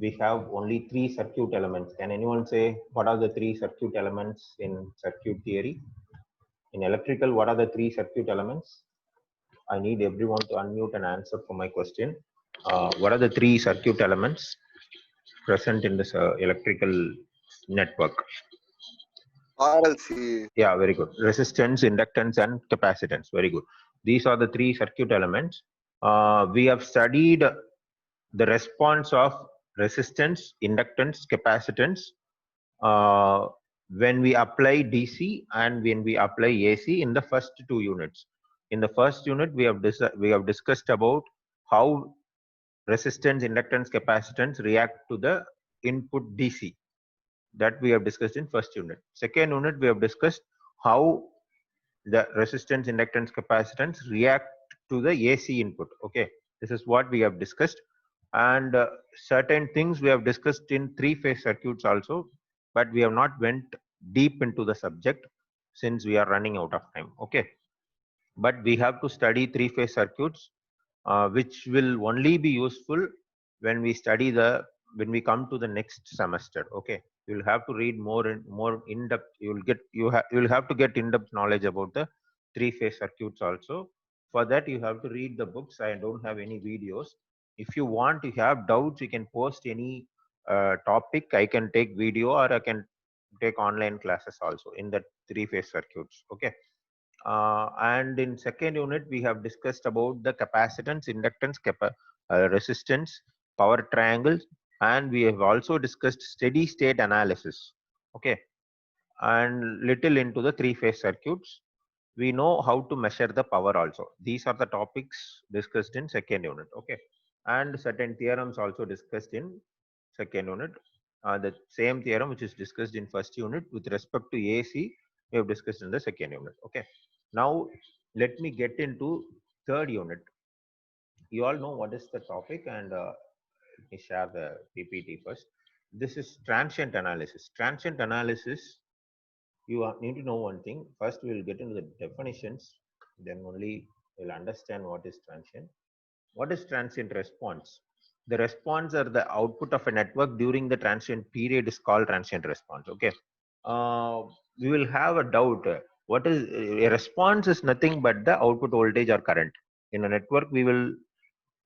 we have only three circuit elements. Can anyone say what are the three circuit elements in circuit theory? In electrical, what are the three circuit elements? I need everyone to unmute and answer for my question. What are the three circuit elements present in this electrical network? RLC. Yeah, very good. Resistance, inductance, and capacitance. Very good. These are the three circuit elements. We have studied the response of resistance, inductance, capacitance when we apply DC and when we apply AC in the first two units. In the first unit, we have discussed about how resistance, inductance, capacitance react to the input DC. That we have discussed in first unit. Second unit, we have discussed how the resistance, inductance, capacitance react to the AC input. Okay, this is what we have discussed, and certain things we have discussed in three-phase circuits also, but we have not went deep into the subject since we are running out of time. Okay, but we have to study three-phase circuits, which will only be useful when we study when we come to the next semester. Okay, you'll have to read more in depth. You'll have to get in depth knowledge about the three-phase circuits also. For that, you have to read the books. I don't have any videos. If you want to have doubts, you can post any topic. I can take video or I can take online classes also in the three-phase circuits. Okay. And in second unit, we have discussed about the capacitance, inductance, resistance, power triangles, and we have also discussed steady state analysis. Okay, and little into the three-phase circuits. We know how to measure the power also. These are the topics discussed in second unit. Okay, and certain theorems also discussed in second unit. The same theorem which is discussed in first unit with respect to AC, we have discussed in the second unit. Okay, now let me get into third unit. You all know what is the topic, and let me share the PPT first. This is transient analysis. Transient analysis, you need to know one thing. First, we will get into the definitions, then only we'll understand what is transient. What is transient response? The response or the output of a network during the transient period is called transient response. Okay. We will have a doubt. What is a response? Is nothing but the output voltage or current. In a network, we will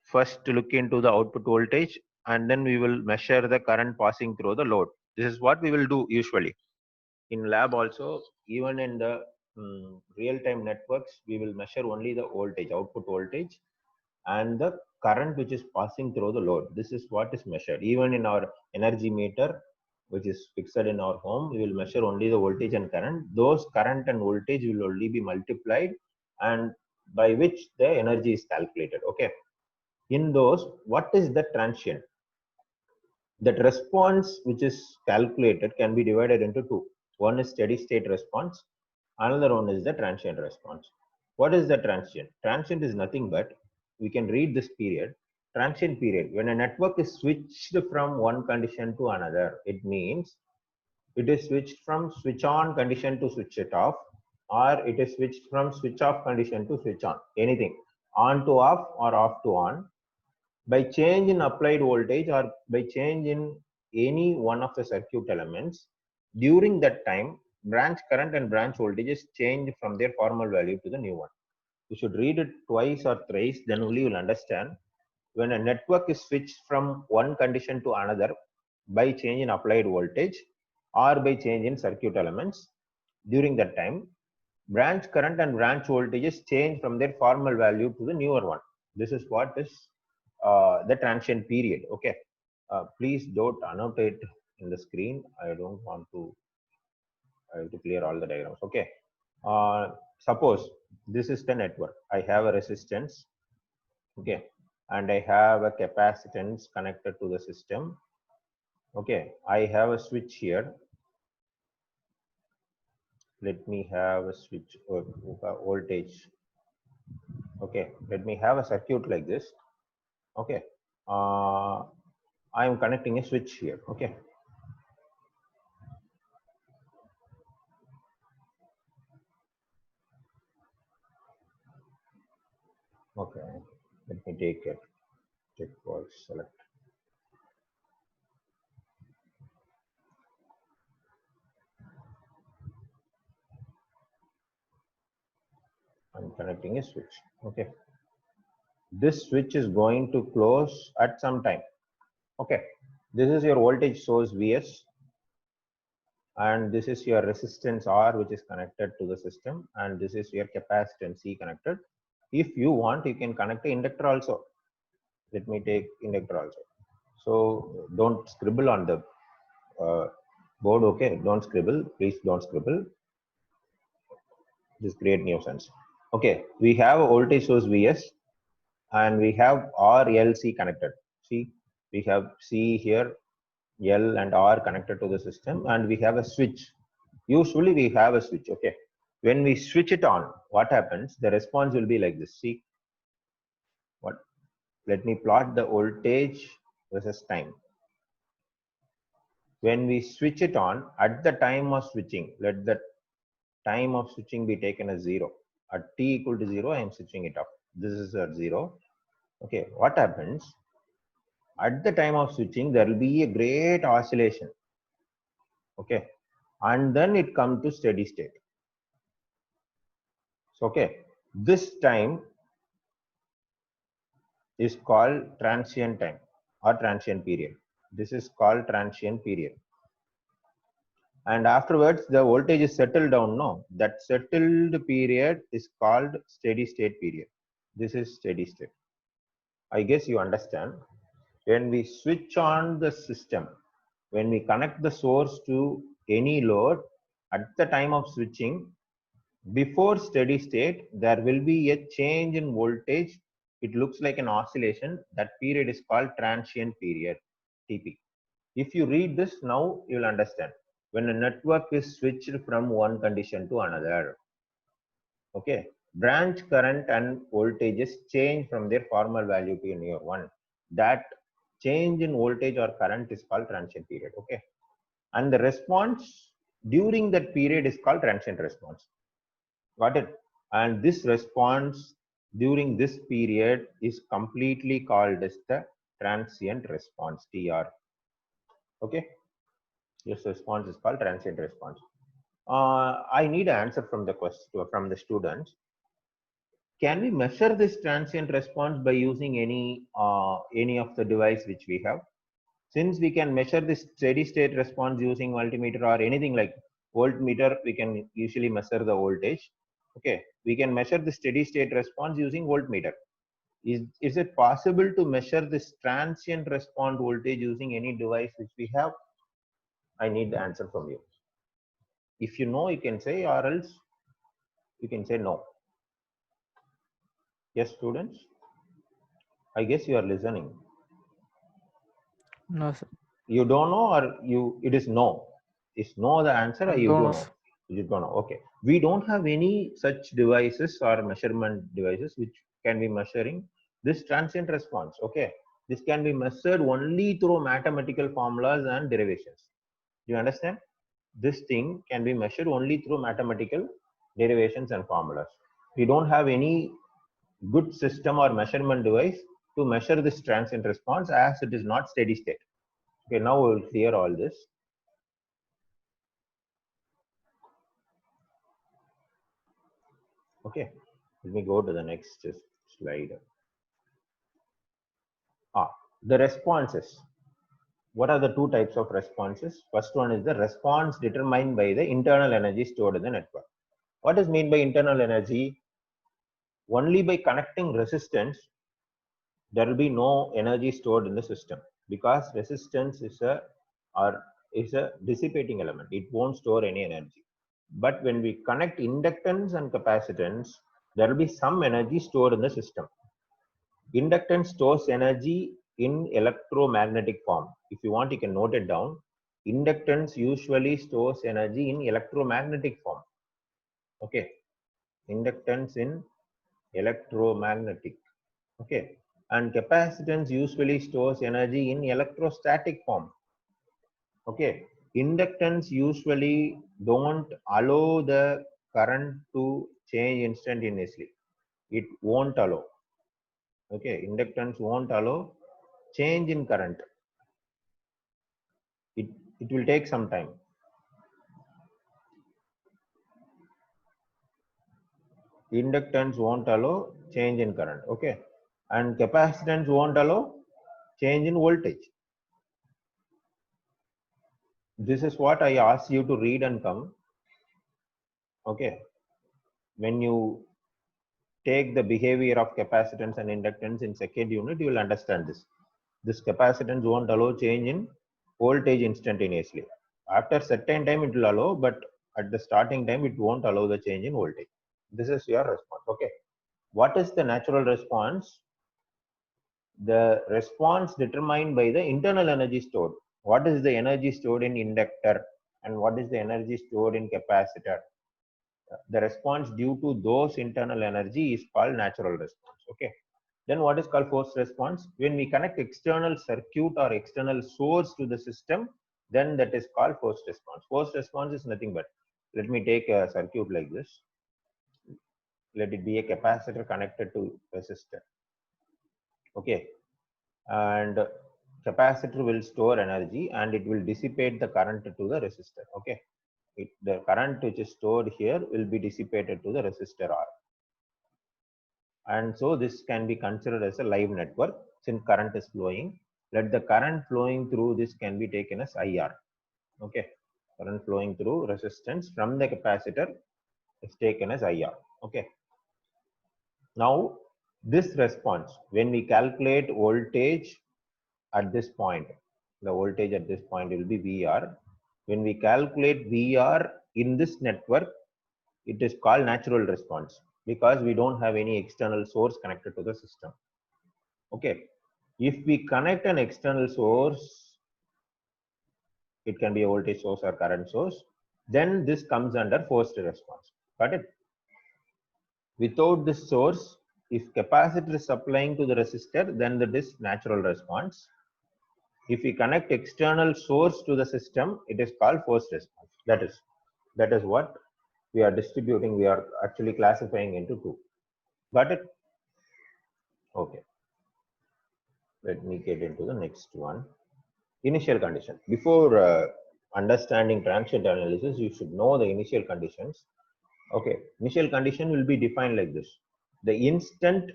first look into the output voltage and then we will measure the current passing through the load. This is what we will do usually. In lab also, even in the real-time networks, we will measure only the voltage, output voltage, and the current which is passing through the load. This is what is measured. Even in our energy meter, which is fixed in our home, we will measure only the voltage and current. Those current and voltage will only be multiplied and by which the energy is calculated. Okay. In those, what is the transient? That response which is calculated can be divided into two. One is steady state response, another one is the transient response. What is the transient? Transient is nothing but, we can read this period, transient period. When a network is switched from one condition to another, it means it is switched from switch on condition to switch it off, or it is switched from switch off condition to switch on, anything, on to off or off to on, by change in applied voltage or by change in any one of the circuit elements. During that time, branch current and branch voltages change from their formal value to the new one. You should read it twice or thrice, then only you will understand. When a network is switched from one condition to another by change in applied voltage or by change in circuit elements, during that time, branch current and branch voltages change from their formal value to the newer one. This is what is the transient period. Okay. Please don't annotate in the screen. I don't want to, I have to clear all the diagrams. Okay. Suppose this is the network. I have a resistance. Okay. And I have a capacitance connected to the system. Okay. I have a switch here. Let me have a switch or voltage. Okay. Let me have a circuit like this. Okay. I am connecting a switch here. Okay. Okay. Let me take it. Check voice select. connecting a switch. Okay, this switch is going to close at some time. Okay, this is your voltage source Vs, and this is your resistance R which is connected to the system, and this is your capacitance C connected. If you want, you can connect the inductor also. Let me take inductor also. So don't scribble on the board. Okay, don't scribble, please don't scribble. Just create nuisance. Okay, we have a voltage source Vs and we have R, L, C connected. See, we have C here, L and R connected to the system, and we have a switch. Usually we have a switch. Okay, when we switch it on, what happens? The response will be like this. See, what? Let me plot the voltage versus time. When we switch it on, at the time of switching, let the time of switching be taken as 0. At t equal to 0, I am switching it off. This is at 0. Okay, what happens? At the time of switching, there will be a great oscillation. Okay, and then it comes to steady state. So, okay, this time is called transient time or transient period. This is called transient period. And afterwards, the voltage is settled down. No, that settled period is called steady state period. This is steady state. I guess you understand. When we switch on the system, when we connect the source to any load, at the time of switching, before steady state, there will be a change in voltage. It looks like an oscillation. That period is called transient period, TP. If you read this now, you will understand. When a network is switched from one condition to another, okay, branch current and voltages change from their former value to a newer one. That change in voltage or current is called transient period. Okay, and the response during that period is called transient response. Got it? And this response during this period is completely called as the transient response, TR. Okay, this response is called transient response. I need an answer from the question from the students. Can we measure this transient response by using any of the device which we have? Since we can measure this steady state response using multimeter or anything like voltmeter, we can usually measure the voltage. Okay, we can measure the steady state response using voltmeter. Is it possible to measure this transient response voltage using any device which we have? I need the answer from you. If you know, you can say, or else you can say no. Yes, students? I guess you are listening. No, sir. You don't know, or it is no? Is no the answer, or you Don't do know, know? sir. You don't know. Okay. We don't have any such devices or measurement devices which can be measuring this transient response. Okay. This can be measured only through mathematical formulas and derivations. Do you understand? This thing can be measured only through mathematical derivations and formulas. We don't have any good system or measurement device to measure this transient response, as it is not steady state. Okay, now we will clear all this. Okay, let me go to the next slide. The responses. What are the two types of responses? First one is the response determined by the internal energy stored in the network. What is meant by internal energy? Only by connecting resistance, there will be no energy stored in the system, because resistance is a dissipating element. It won't store any energy. But when we connect inductance and capacitance, there will be some energy stored in the system. Inductance stores energy in electromagnetic form. If you want, you can note it down. Inductance usually stores energy in electromagnetic form. Okay, inductance in electromagnetic. Okay, and capacitance usually stores energy in electrostatic form. Okay, inductance usually don't allow the current to change instantaneously. It won't allow. Okay, inductance won't allow change in current. It will take some time. Inductance won't allow change in current. Okay. And capacitance won't allow change in voltage. This is what I asked you to read and come. Okay. When you take the behavior of capacitance and inductance in second unit, you will understand this. This capacitance won't allow change in voltage instantaneously. After certain time it will allow, but at the starting time it won't allow the change in voltage. This is your response. Okay. What is the natural response? The response determined by the internal energy stored. What is the energy stored in inductor and what is the energy stored in capacitor? The response due to those internal energy is called natural response. Okay. Then what is called forced response? When we connect external circuit or external source to the system, then that is called forced response. Forced response is nothing but, let me take a circuit like this. Let it be a capacitor connected to resistor. Okay. And capacitor will store energy and it will dissipate the current to the resistor. Okay. The current which is stored here will be dissipated to the resistor R. And so this can be considered as a live network since current is flowing. Let the current flowing through this can be taken as IR. Okay. Current flowing through resistance from the capacitor is taken as IR. Okay. Now this response, when we calculate voltage at this point, the voltage at this point will be VR. When we calculate VR in this network, it is called natural response because we don't have any external source connected to the system. Okay. If we connect an external source, it can be a voltage source or current source, then this comes under forced response. Got it? Without this source, if capacitor is supplying to the resistor, then that is natural response. If we connect external source to the system, it is called forced response. That is what we are distributing. We are actually classifying into two. Got it? Okay. Let me get into the next one. Initial condition. Before understanding transient analysis, you should know the initial conditions. Okay. Initial condition will be defined like this. The instant,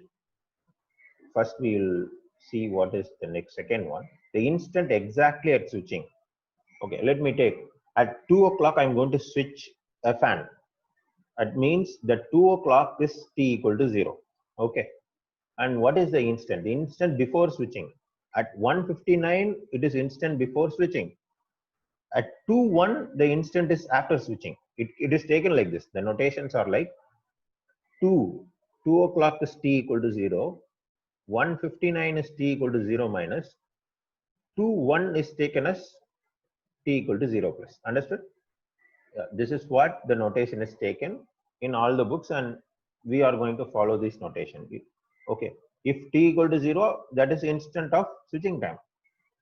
first we will see what is the next second one. The instant exactly at switching. Okay, let me take at 2 o'clock, I'm going to switch a fan. That means that 2 o'clock is t equal to 0. Okay. And what is the instant? The instant before switching. At 1:59, it is instant before switching. At 2:1, the instant is after switching. It is taken like this. The notations are like 2 o'clock is t equal to 0. 1:59 is t equal to 0 minus. 2:1 is taken as t equal to 0 plus. Understood? This is what the notation is taken in all the books, and we are going to follow this notation. Okay. If t equal to 0, that is instant of switching time.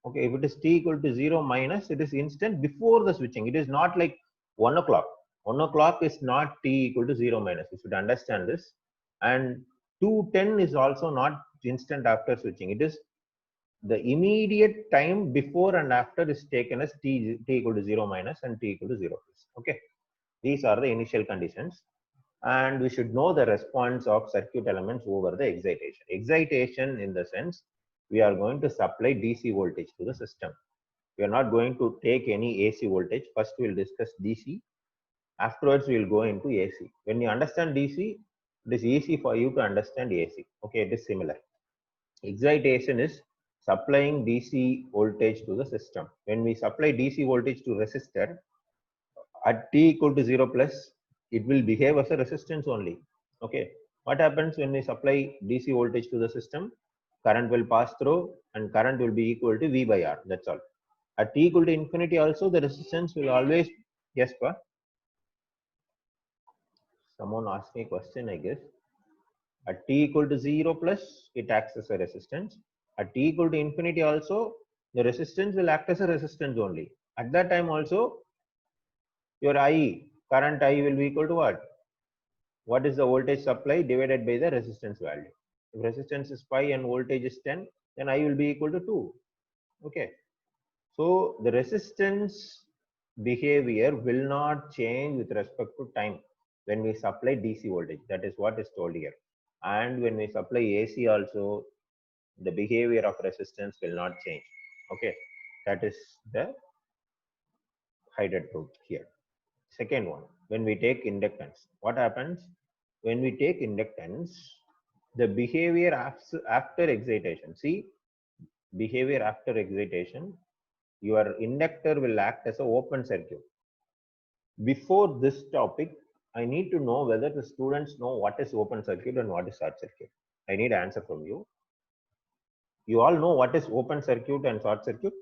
Okay. If it is t equal to 0 minus, it is instant before the switching. It is not like 1 o'clock. 1 o'clock is not t equal to 0 minus. You should understand this. And 2:10 is also not instant after switching. It is the immediate time before and after is taken as t equal to 0 minus and t equal to 0 plus. Okay. These are the initial conditions. And we should know the response of circuit elements over the excitation. Excitation in the sense, we are going to supply DC voltage to the system. We are not going to take any AC voltage. First, we'll discuss DC. Afterwards, we'll go into AC. When you understand DC, it is easy for you to understand AC. Okay, it is similar. Excitation is supplying DC voltage to the system. When we supply DC voltage to resistor, at t equal to 0 plus, it will behave as a resistance only. Okay. What happens when we supply DC voltage to the system? Current will pass through and current will be equal to V by R. That's all. At t equal to infinity also, the resistance will always, yes, pa? Someone asked me a question, I guess. At t equal to 0 plus, it acts as a resistance. At t equal to infinity also, the resistance will act as a resistance only. At that time also, your I, current I will be equal to what? What is the voltage supply divided by the resistance value? If resistance is 5 and voltage is 10, then I will be equal to 2. Okay. So the resistance behavior will not change with respect to time. when we supply DC voltage. That is what is told here. And when we supply AC also, the behavior of resistance will not change. Okay, that is the hidden truth here. Second one, when we take inductance, what happens? When we take inductance, the behavior after excitation, see, behavior after excitation, your inductor will act as an open circuit. Before this topic, I need to know whether the students know what is open circuit and what is short circuit. I need an answer from you. You all know what is open circuit and short circuit?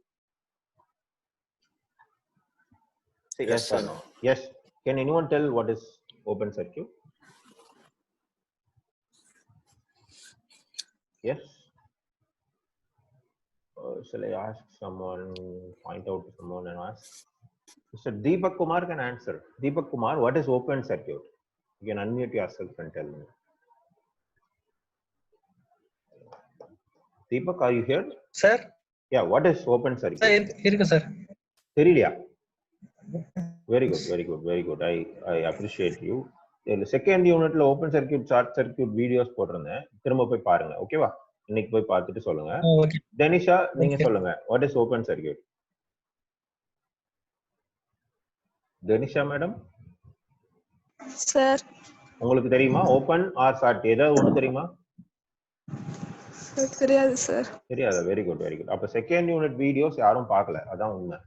Say yes or no. Yes. Can anyone tell what is open circuit? Yes. Shall I ask someone, point out to someone and ask? Mr. Deepak Kumar can answer. Deepak Kumar, what is open circuit? You can unmute yourself and tell me. Deepak, are you here? Sir? Yeah, what is open circuit? Sir, irukku sir. Theriliya. Very good, very good, very good. I appreciate you. Second யூனிட்ல open circuit short circuit videos போட்டிருந்தேன், திரும்ப போய் பாருங்க. ஓகேவா? இன்னைக்கு போய் பார்த்துட்டு சொல்லுங்க. டெனிஷா, நீங்க சொல்லுங்க, what is open circuit? Denisha madam sir, உங்களுக்கு தெரியுமா ஓபன் ஆர் ஷார்ட் ஏதாவது ஒண்ணு தெரியுமா? தெரியாது சார். தெரியாதா? Very good, very good. அப்ப செகண்ட் யூனிட் வீடியோஸ் யாரும் பார்க்கல, அதான் உண்மை.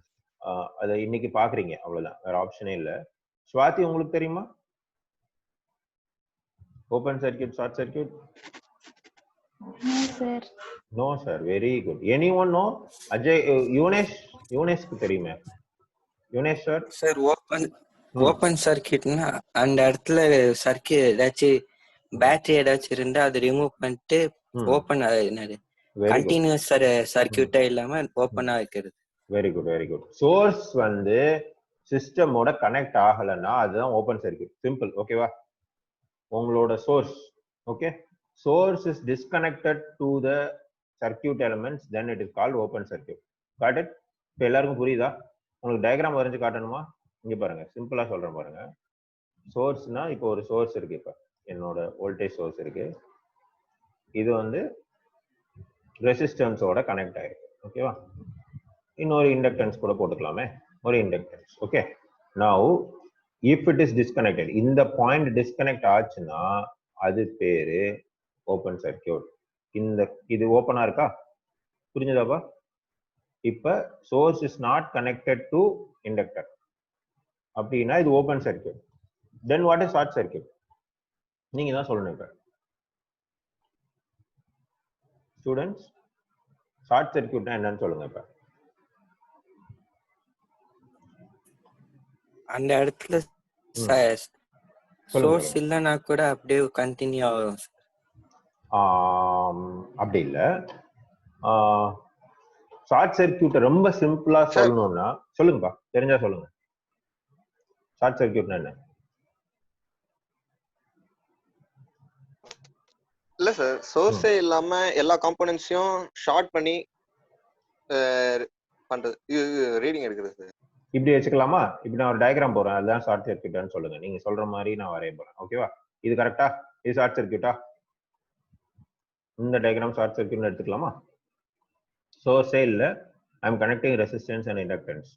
அதை இன்னைக்கு பாக்குறீங்க, அவ்வளவுதான், வேற ஆப்ஷனே இல்ல. ஸ்வாதி, உங்களுக்கு தெரியுமா open circuit short circuit? No sir. No sir, very good. Anyone no? Ajay, யுனேஷ்க்கு தெரியுமா? யுனேஷ் சார்? சார், ஓபன் சர்க்யூட்னா அந்த இடத்துல சர்க்யூட் ஏதாச்சும் பேட்டரி ஏதாச்சும் இருந்தா அதை ரிமூவ் பண்ணிட்டு ஓபன் என்னது கண்டினியூஸ் சர்க்யூட்டா இல்லாம ஓபனா வைக்கிறது. Very good, very good. Source வந்து சிஸ்டமோட கனெக்ட் ஆகலன்னா அதுதான் ஓபன் சர்க்யூட். சிம்பிள். ஓகேவா? உங்களோட source, okay, source is disconnected to the circuit elements, then it is called open circuit. Got it? இப்போ எல்லாருக்கும் புரியுதா? உங்களுக்கு டயக்ராம் வரைஞ்சு காட்டணுமா? இங்க பாருங்க, சிம்பிளா சொல்றேன் பாருங்க. சோர்ஸ்னா இப்போ ஒரு சோர்ஸ் இருக்கு, இப்போ என்னோட வோல்டேஜ் சோர்ஸ் இருக்கு, இது வந்து ரெசிஸ்டன்ஸோட கனெக்ட் ஆயிருக்கு. ஓகேவா? இன்னொரு இண்டக்டன்ஸ் கூட போட்டுக்கலாமே, ஒரு inductance. Okay, now if it is disconnected, இந்த பாயிண்ட் டிஸ்கனெக்ட் ஆச்சுன்னா அது பேரு ஓபன் சர்க்யூட். இது ஓபனா இருக்கா? புரிஞ்சுதாப்பா? இப்ப source is not connected to inductor அப்படின்னா இது open circuit. Then what is short circuit? நீங்க தான் சொல்லணும். இப்ப ஸ்டூடெண்ட்ஸ், ஷார்ட் சர்க்யூட்னா என்னன்னு சொல்லுங்க. இப்ப அந்த இடத்துல சோர்ஸ் இல்லனா கூட அப்படியே கண்டினியூ ஆகும். அப்படி இல்ல, ஷார்ட் சர்க்யூட் ரொம்ப சிம்பிளா சொல்லணும்னா சொல்லுங்கப்பா, தெரிஞ்சா சொல்லுங்க. ஷார்ட் சர்க்யூட்னா என்ன? இல்ல சார், சோர்ஸே இல்லாம எல்லா காம்போனன்ட்ஸையும் ஷார்ட் பண்ணி பண்றது, ரீடிங் எடுக்கிறது சார். இப்படி வச்சுக்கலாமா? இப்படி நான் ஒரு டயக்ராம் போறேன், அதுதான் ஷார்ட் சர்க்யூட்னு சொல்லுங்க. நீங்க சொல்ற மாதிரி நான் வரைய போறேன். ஓகேவா? இது கரெக்டா? இது ஷார்ட் சர்க்யூட்டா? இந்த டயக்ராம் ஷார்ட் சர்க்யூட்னு எடுத்துக்கலாமா? சோர்ஸே இல்ல, I am connecting resistance and inductance.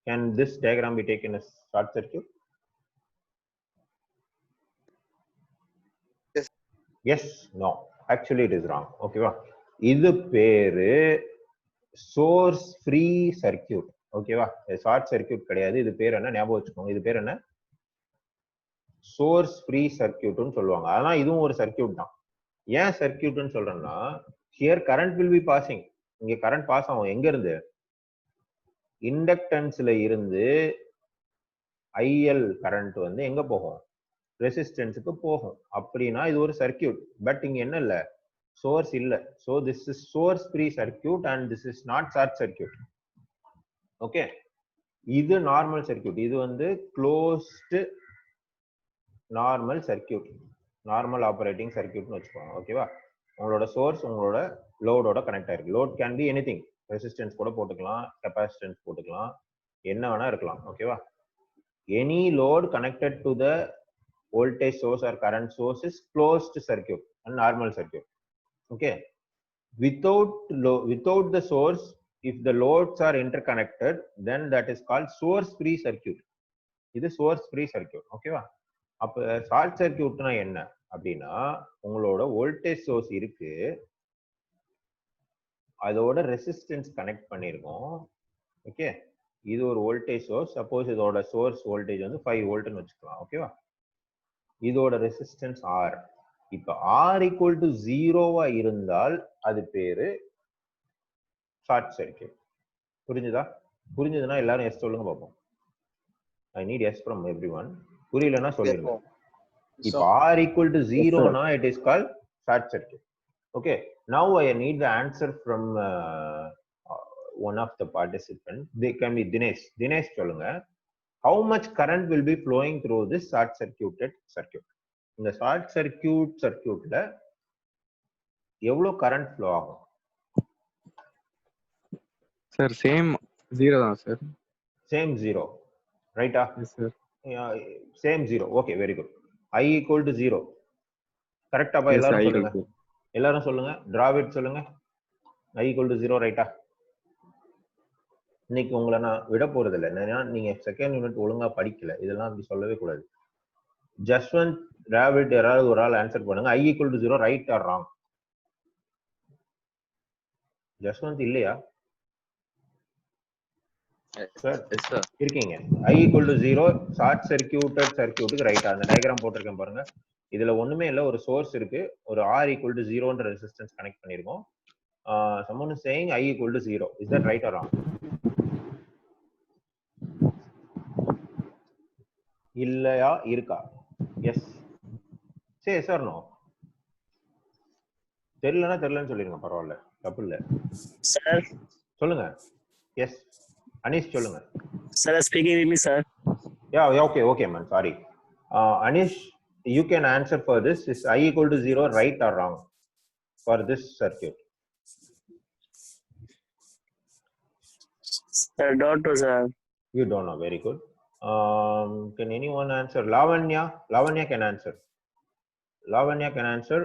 Can this diagram be taken as short circuit? Yes, no, actually it is wrong. ஓகேவா? இது பேரு சோர்ஸ் ஃப்ரீ சர்க்யூட். ஓகேவா? ஷார்ட் சர்க்யூட் கிடையாது. இது பேர் என்ன? ஞாபகம் வச்சுக்கோங்க, இது பேர் என்ன? சோர்ஸ் ஃப்ரீ சர்க்யூட்னு சொல்லுவாங்க. ஆனா இதுவும் ஒரு சர்க்யூட் தான். ஏன் சர்க்யூட்னு சொல்றேன்னா, here current will be passing. இங்க கரண்ட் பாஸ் ஆகும். எங்க இருந்து? இண்டக்டன்ஸ்ல இருந்து ஐஎல் கரண்ட் வந்து எங்க போகும்? ரெசிஸ்டன்ஸுக்கு போகும். அப்படின்னா இது ஒரு சர்க்யூட். பட் இங்க என்ன இல்ல? சோர்ஸ் இல்ல. So this is source free circuit and this is not short circuit. Okay, இது நார்மல் சர்க்யூட். இது வந்து closed normal circuit, normal operating சர்க்யூட்னு வச்சுக்கோங்க. ஓகேவா? உங்களோட சோர்ஸ் உங்களோட லோடோட கனெக்ட் ஆயிருக்கு. Load can be anything, resistance கூட போட்டுக்கலாம், கெப்பாசிட்டன்ஸ் போட்டுக்கலாம், என்ன வேணா இருக்கலாம். ஓகேவா? Any load connected to the voltage source or current source is closed circuit and normal circuit. Okay. Without the source, if the loads are interconnected, then that is called source free circuit. இது source free circuit. ஓகேவா? அப்ப short சர்க்யூட்னா என்ன அப்படின்னா, உங்களோட voltage source இருக்கு, அதோட resistance connect பண்ணிருக்கோம். Okay, இது ஒரு வோல்டேஜ் சோர்ஸ். சப்போஸ் இதோட சோர்ஸ் வோல்டேஜ் வந்து 5 வோல்ட்னு வச்சுக்கலாம். ஓகேவா? இதோட ரெசிஸ்டன்ஸ் ஆர். இப்ப ஆர் ஈக்குவல் டு 0வா இருந்தால் அது பேரு ஷார்ட் சர்க்யூட். புரிஞ்சுதா? புரிஞ்சதுன்னா எல்லாரும் எஸ் சொல்லுங்க பார்ப்போம். I need yes from everyone. புரியலன்னா சொல்லிருங்க. இப்ப ஆர் ஈக்குவல் டு 0னா it is called short circuit. Okay, now I need the answer from one of the participants. They can be Dinesh. Dinesh, சொல்லுங்க. How much current will be flowing through this short circuited circuit? இந்த short circuitல எவ்வளவு current flow ஆகும்? Sir, same 0 தான் sir. Same 0, right? Yes sir. Yeah, same 0. Okay, very good. I equal to 0. Correct அப்ப Yes, எல்லாரும் I சொல்லுங்க. equal to. எல்லாரும் சொல்லுங்க. டிராவிட் சொல்லுங்க. I equal to 0, ரைட்டா? இன்னைக்கு உங்களை நான் விட போறது இல்லை. என்னன்னா, நீங்க செகண்ட் யூனிட் ஒழுங்கா படிக்கல. இதெல்லாம் அப்படி சொல்லவே கூடாது. ஜஸ்வந்த், டிராவிட் யாராவது ஒரு ஆள் ஆன்சர் பண்ணுங்க. I equal to 0, right or wrong? Jaswant இல்லையா? சார் இருக்கீங்க. I equal to 0 ஷார்ட் சர்க்யூட்டுக்கு ரைட்டா? அந்த டயக்ராம் போட்டிருக்கேன் பாருங்க. இதுல ஒண்ணுமே இல்ல, ஒரு சோர்ஸ் இருக்கு, ஒரு R equal to 0ன்ற ரெசிஸ்டன்ஸ் கனெக்ட் பண்ணிருக்கோம். someone is saying I equal to 0. Is that right or wrong? இல்லையா? இருக்கா? Yes. Say yes or no. தெரியலன்னு சொல்லிருங்க, பரவாயில்ல, தப்பு இல்ல. சார் சொல்லுங்க. எஸ் அனிஷ் சொல்லுங்க. Sir speaking with me sir. Yeah, okay man, sorry. Anish, you can answer for this. Is I equal to 0 right or wrong for this circuit? Sir, don't know, sir. You don't know. Very good. Can anyone answer? Lavanya can answer. Lavanya can answer.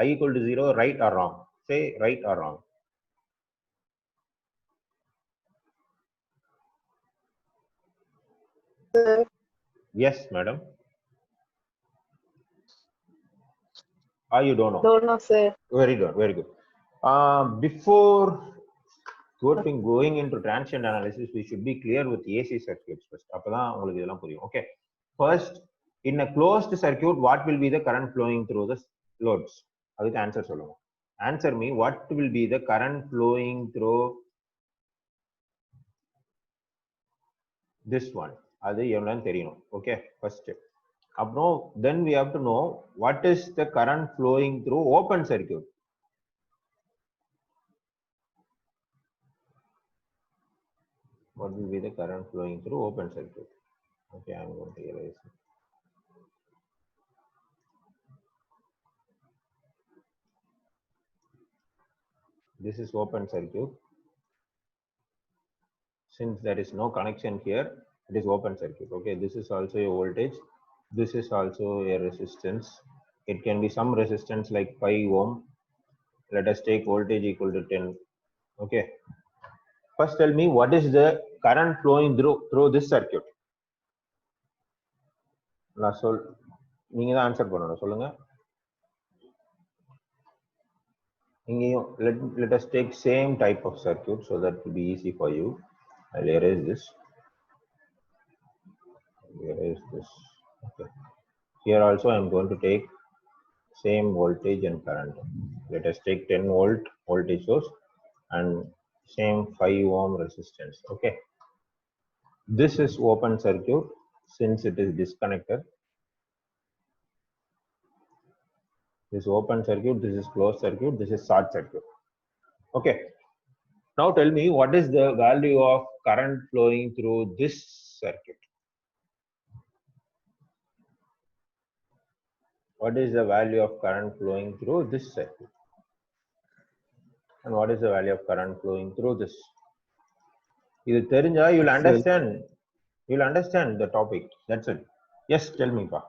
I equal to 0 right or wrong? Say right or wrong. Sir. Yes, madam. You don't know? Don't know, sir. Very good. Before going into transient analysis, we should be clear with AC circuits first. அப்பதான் உங்களுக்கு இதெல்லாம் புரியும். Okay. First, in a closed circuit, what will be the current flowing through the loads? அதுக்கு answer சொல்லுங்க. Answer me, what will be the current flowing through this one? அது எவ்வளவுன்னு தெரியணும். Okay, first. அப்புறம் then we have to know what is the current flowing through open circuit. What will be the current flowing through open circuit? Okay, I'm going to erase it. This is open circuit. Since there is no connection here, it is open circuit. Okay, this is also a voltage. This is also a resistance. It can be some resistance like 5 ohm. Let us take voltage equal to 10. Okay. First tell me what is the current flowing through this circuit. நீங்க தான் answer பண்ணணும். சொல்லுங்க. இங்கேயும் let us take same type of circuit so that it will be easy for you. I'll erase this. Okay. Here also I am going to take same voltage and current. Let us take 10 volt voltage source and same 5 ohm resistance. Okay. This is open circuit since it is disconnected. This is open circuit, this is closed circuit, this is short circuit. Okay. Now tell me what is the value of current flowing through this circuit? What is the value of current flowing through this circuit? And what is the value of current flowing through this? இது தெரிஞ்சா you'll understand the topic. That's it. Yes, tell me pa.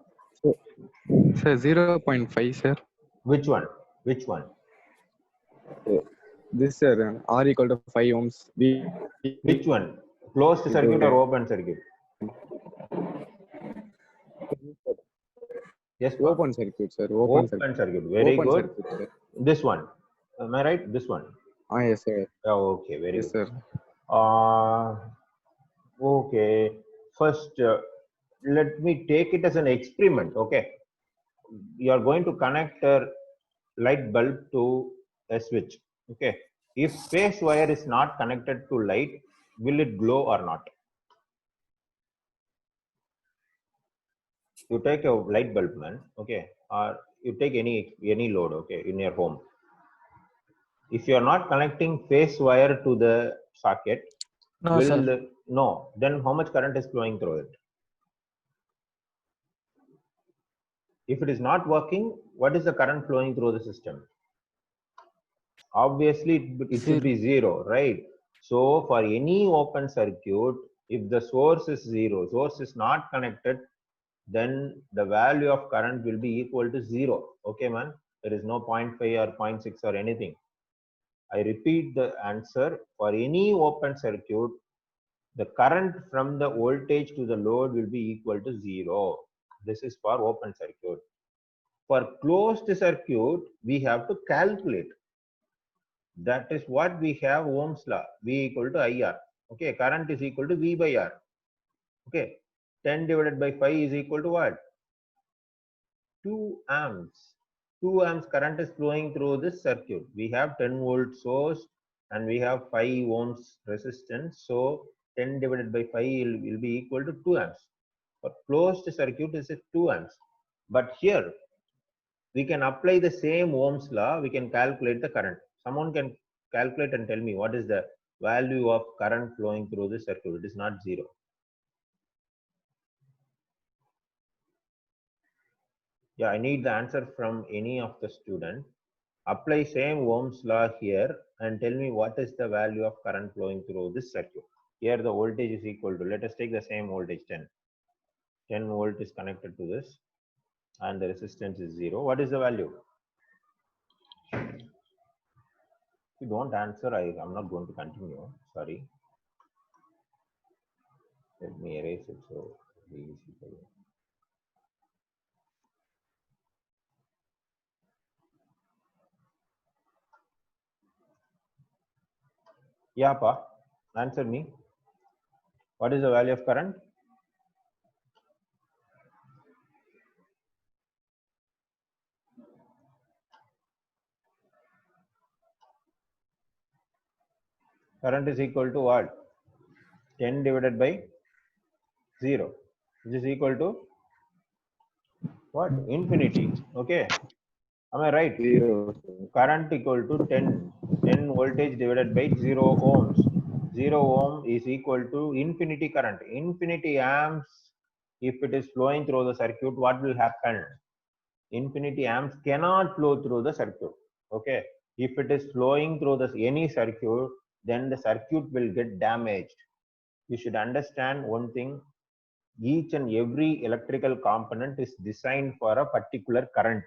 Sir, 0.5, sir. Which one? Which one? This, sir, R equal to 5 ohms. Which one? Closed circuit or open circuit? Yes, pa? Open circuit, sir. Open circuit. Open circuit. Very Open good. circuit, sir. This one. Am I right? This one. Yes, sir. Okay, very Yes, good. sir. Okay. First, let me take it as an experiment. Okay. You are going to connect a light bulb to a switch. Okay. If phase wire is not connected to light, will it glow or not? You take a light bulb, man. Okay. Or you take any load. Okay, in your home. If you are not connecting phase wire to the socket, No, sir. no. Then how much current is flowing through it? If it is not working, what is the current flowing through the system? Obviously, it should be zero, right? So for any open circuit, if the source is zero, source is not connected, then the value of current will be equal to zero. Okay, man? There is no 0.5 or 0.6 or anything. I repeat the answer. For any open circuit, the current from the voltage to the load will be equal to zero. This is for open circuit. For closed circuit, we have to calculate. That is what we have Ohm's law. V equal to IR. Okay, current is equal to V by R. Okay, 10 divided by 5 is equal to what? 2 amps. 2 amps current is flowing through this circuit. We have 10 volt source and we have 5 ohms resistance. So 10 divided by 5 will be equal to 2 amps. For closed circuit is 2 amps. But here we can apply the same Ohm's law. We can calculate the current. Someone can calculate and tell me what is the value of current flowing through the circuit. It is not zero. Yeah, I need the answer from any of the student. Apply same Ohm's law here and tell me what is the value of current flowing through this circuit. Here the voltage is equal to, let us take the same voltage 10. 10 volt is connected to this and the resistance is 0. What is the value? If you don't answer, I'm not going to continue. Sorry. Let me erase it so it'll be easy for you. Yeah, Pa, answer me. What is the value of current? Current is equal to what? 10 divided by 0, which is equal to what? Infinity. Okay. Am I right? 0. Current equal to 10 voltage divided by 0 ohms. 0 ohm is equal to infinity current. Infinity amps, if it is flowing through the circuit, what will happen? Infinity amps cannot flow through the circuit. Okay. If it is flowing through any circuit, then the circuit will get damaged. You should understand one thing. Each and every electrical component is designed for a particular current.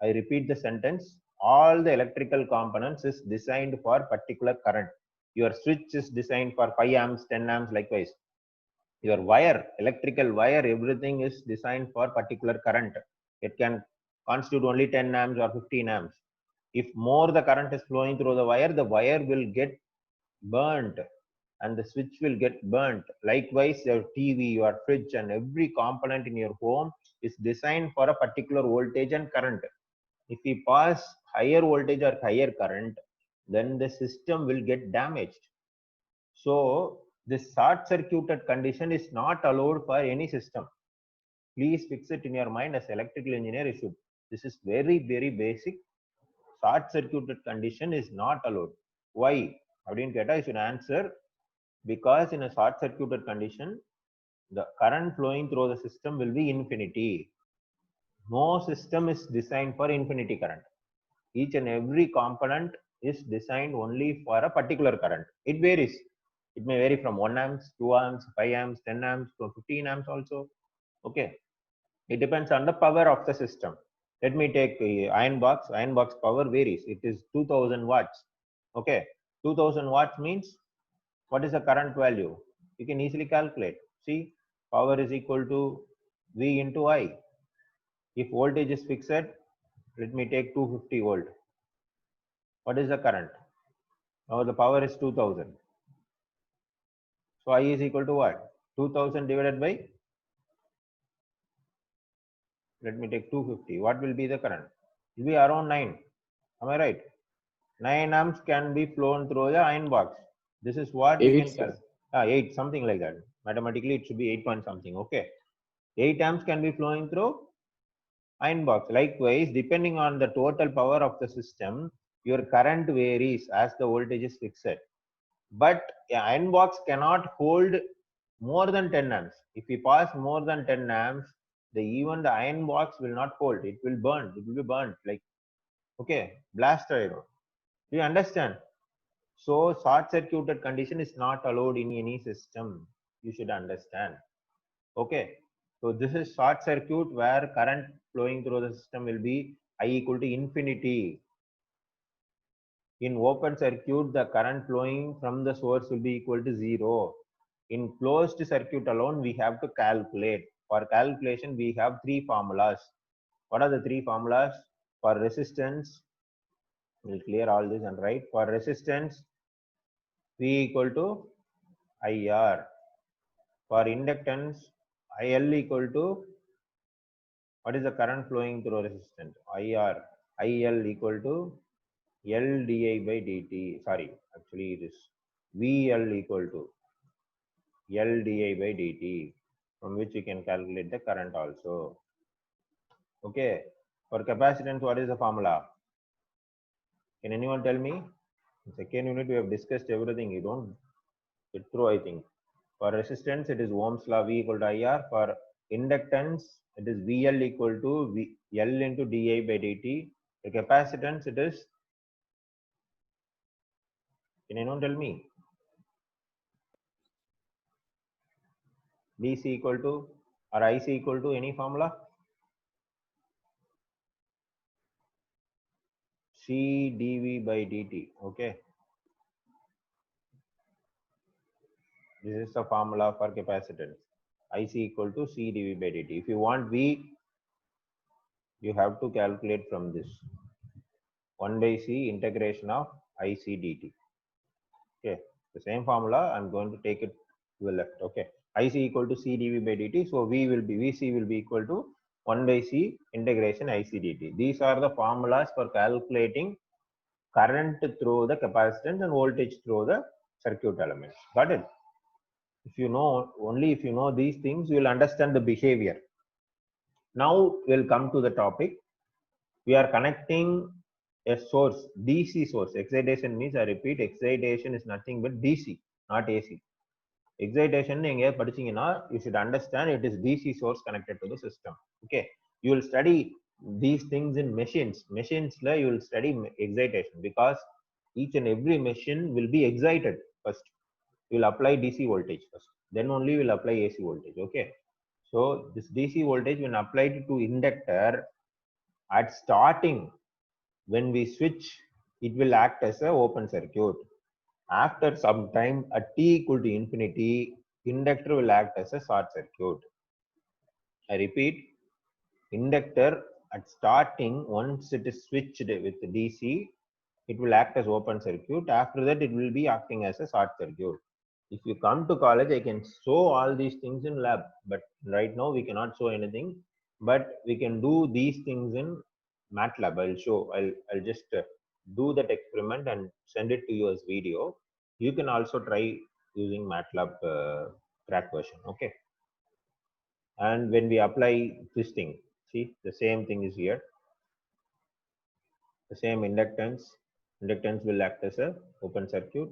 I repeat the sentence. All the electrical components is designed for particular current. Your switch is designed for 5 amps, 10 amps, likewise. Your wire, electrical wire, everything is designed for particular current. It can constitute only 10 amps or 15 amps. If more the current is flowing through the wire will get burnt and the switch will get burnt. Likewise, your TV, your fridge, and every component in your home is designed for a particular voltage and current. If we pass higher voltage or higher current, then the system will get damaged. So this short circuited condition is not allowed for any system. Please fix it in your mind as electrical engineer. You should. This is very, very basic. Short circuited condition is not allowed. Why? I didn't get it. I should answer. Because in a short circuited condition, the current flowing through the system will be infinity. No system is designed for infinity current. Each and every component is designed only for a particular current. It varies. It may vary from 1 amps, 2 amps, 5 amps, 10 amps to 15 amps also. Okay. It depends on the power of the system. Let me take iron box. Iron box power varies. It is 2000 watts. Okay, 2000 watts means what is the current value? You can easily calculate. See, power is equal to V into I. If voltage is fixed, let me take 250 volt. What is the current? Now the power is 2000. So I is equal to what? 2000 divided by, let me take 250. What will be the current? It will be around 9. Am I right? 9 amps can be flown through the iron box. This is what we 8, can sir. calculate. 8, something like that. Mathematically, it should be 8 point something. Okay. 8 amps can be flowing through iron box. Likewise, depending on the total power of the system, your current varies as the voltage is fixed. But iron box cannot hold more than 10 amps. If we pass more than 10 amps, even the iron box will not hold. It will burn. It will be burnt. Like, okay, blast arrow. Do you understand? So short circuited condition is not allowed in any system. You should understand. Okay. So this is short circuit where current flowing through the system will be I equal to infinity. In open circuit, the current flowing from the source will be equal to 0. In closed circuit alone, we have to calculate. For calculation, we have 3 formulas. What are the 3 formulas? For resistance, we'll clear all this and write. For resistance, V equal to IR. For inductance, IL equal to, what is the current flowing through resistance? IR. IL equal to L di by dt. Sorry, actually it is VL equal to L di by dt, from which you can calculate the current also. Okay. For capacitance, what is the formula? Can anyone tell me? In second unit, we have discussed everything. You don't get through, I think. For resistance, it is Ohm's law, V equal to IR. For inductance, it is VL equal to L into di by dt. The capacitance, it is, can anyone tell me? DC equal to or IC equal to any formula? C dV by dt. Okay. This is the formula for capacitance. IC equal to C dV by dt. If you want V, you have to calculate from this. 1 by C integration of IC dt. Okay. The same formula, I'm going to take it to the left. Okay. IC equal to C dV by dt. So VC will be equal to 1 by C integration IC dt. These are the formulas for calculating current through the capacitance and voltage through the circuit elements. Got it? If you know, only if you know these things, you will understand the behavior. Now we'll come to the topic. We are connecting a source, DC source. Excitation means, I repeat, excitation is nothing but DC, not AC. Excitation, you should understand it is DC source connected to the system. Okay. You will study these things in machines. Machines, you will study excitation because each and every machine will be excited first. You will apply DC voltage first. Then only will apply AC voltage. Okay. So this DC voltage, when applied to inductor, at starting, when we switch, it will act as an open circuit. After some time, at t equal to infinity, inductor will act as a short circuit. I repeat, inductor at starting, once it is switched with DC, it will act as open circuit. After that, it will be acting as a short circuit. If you come to college, I can show all these things in lab, but right now we cannot show anything. But we can do these things in MATLAB. I'll show. I'll just do that experiment and send it to you as video. You can also try using MATLAB crack version. Okay. And when we apply this thing, see the same thing is here. The same inductance will act as a open circuit,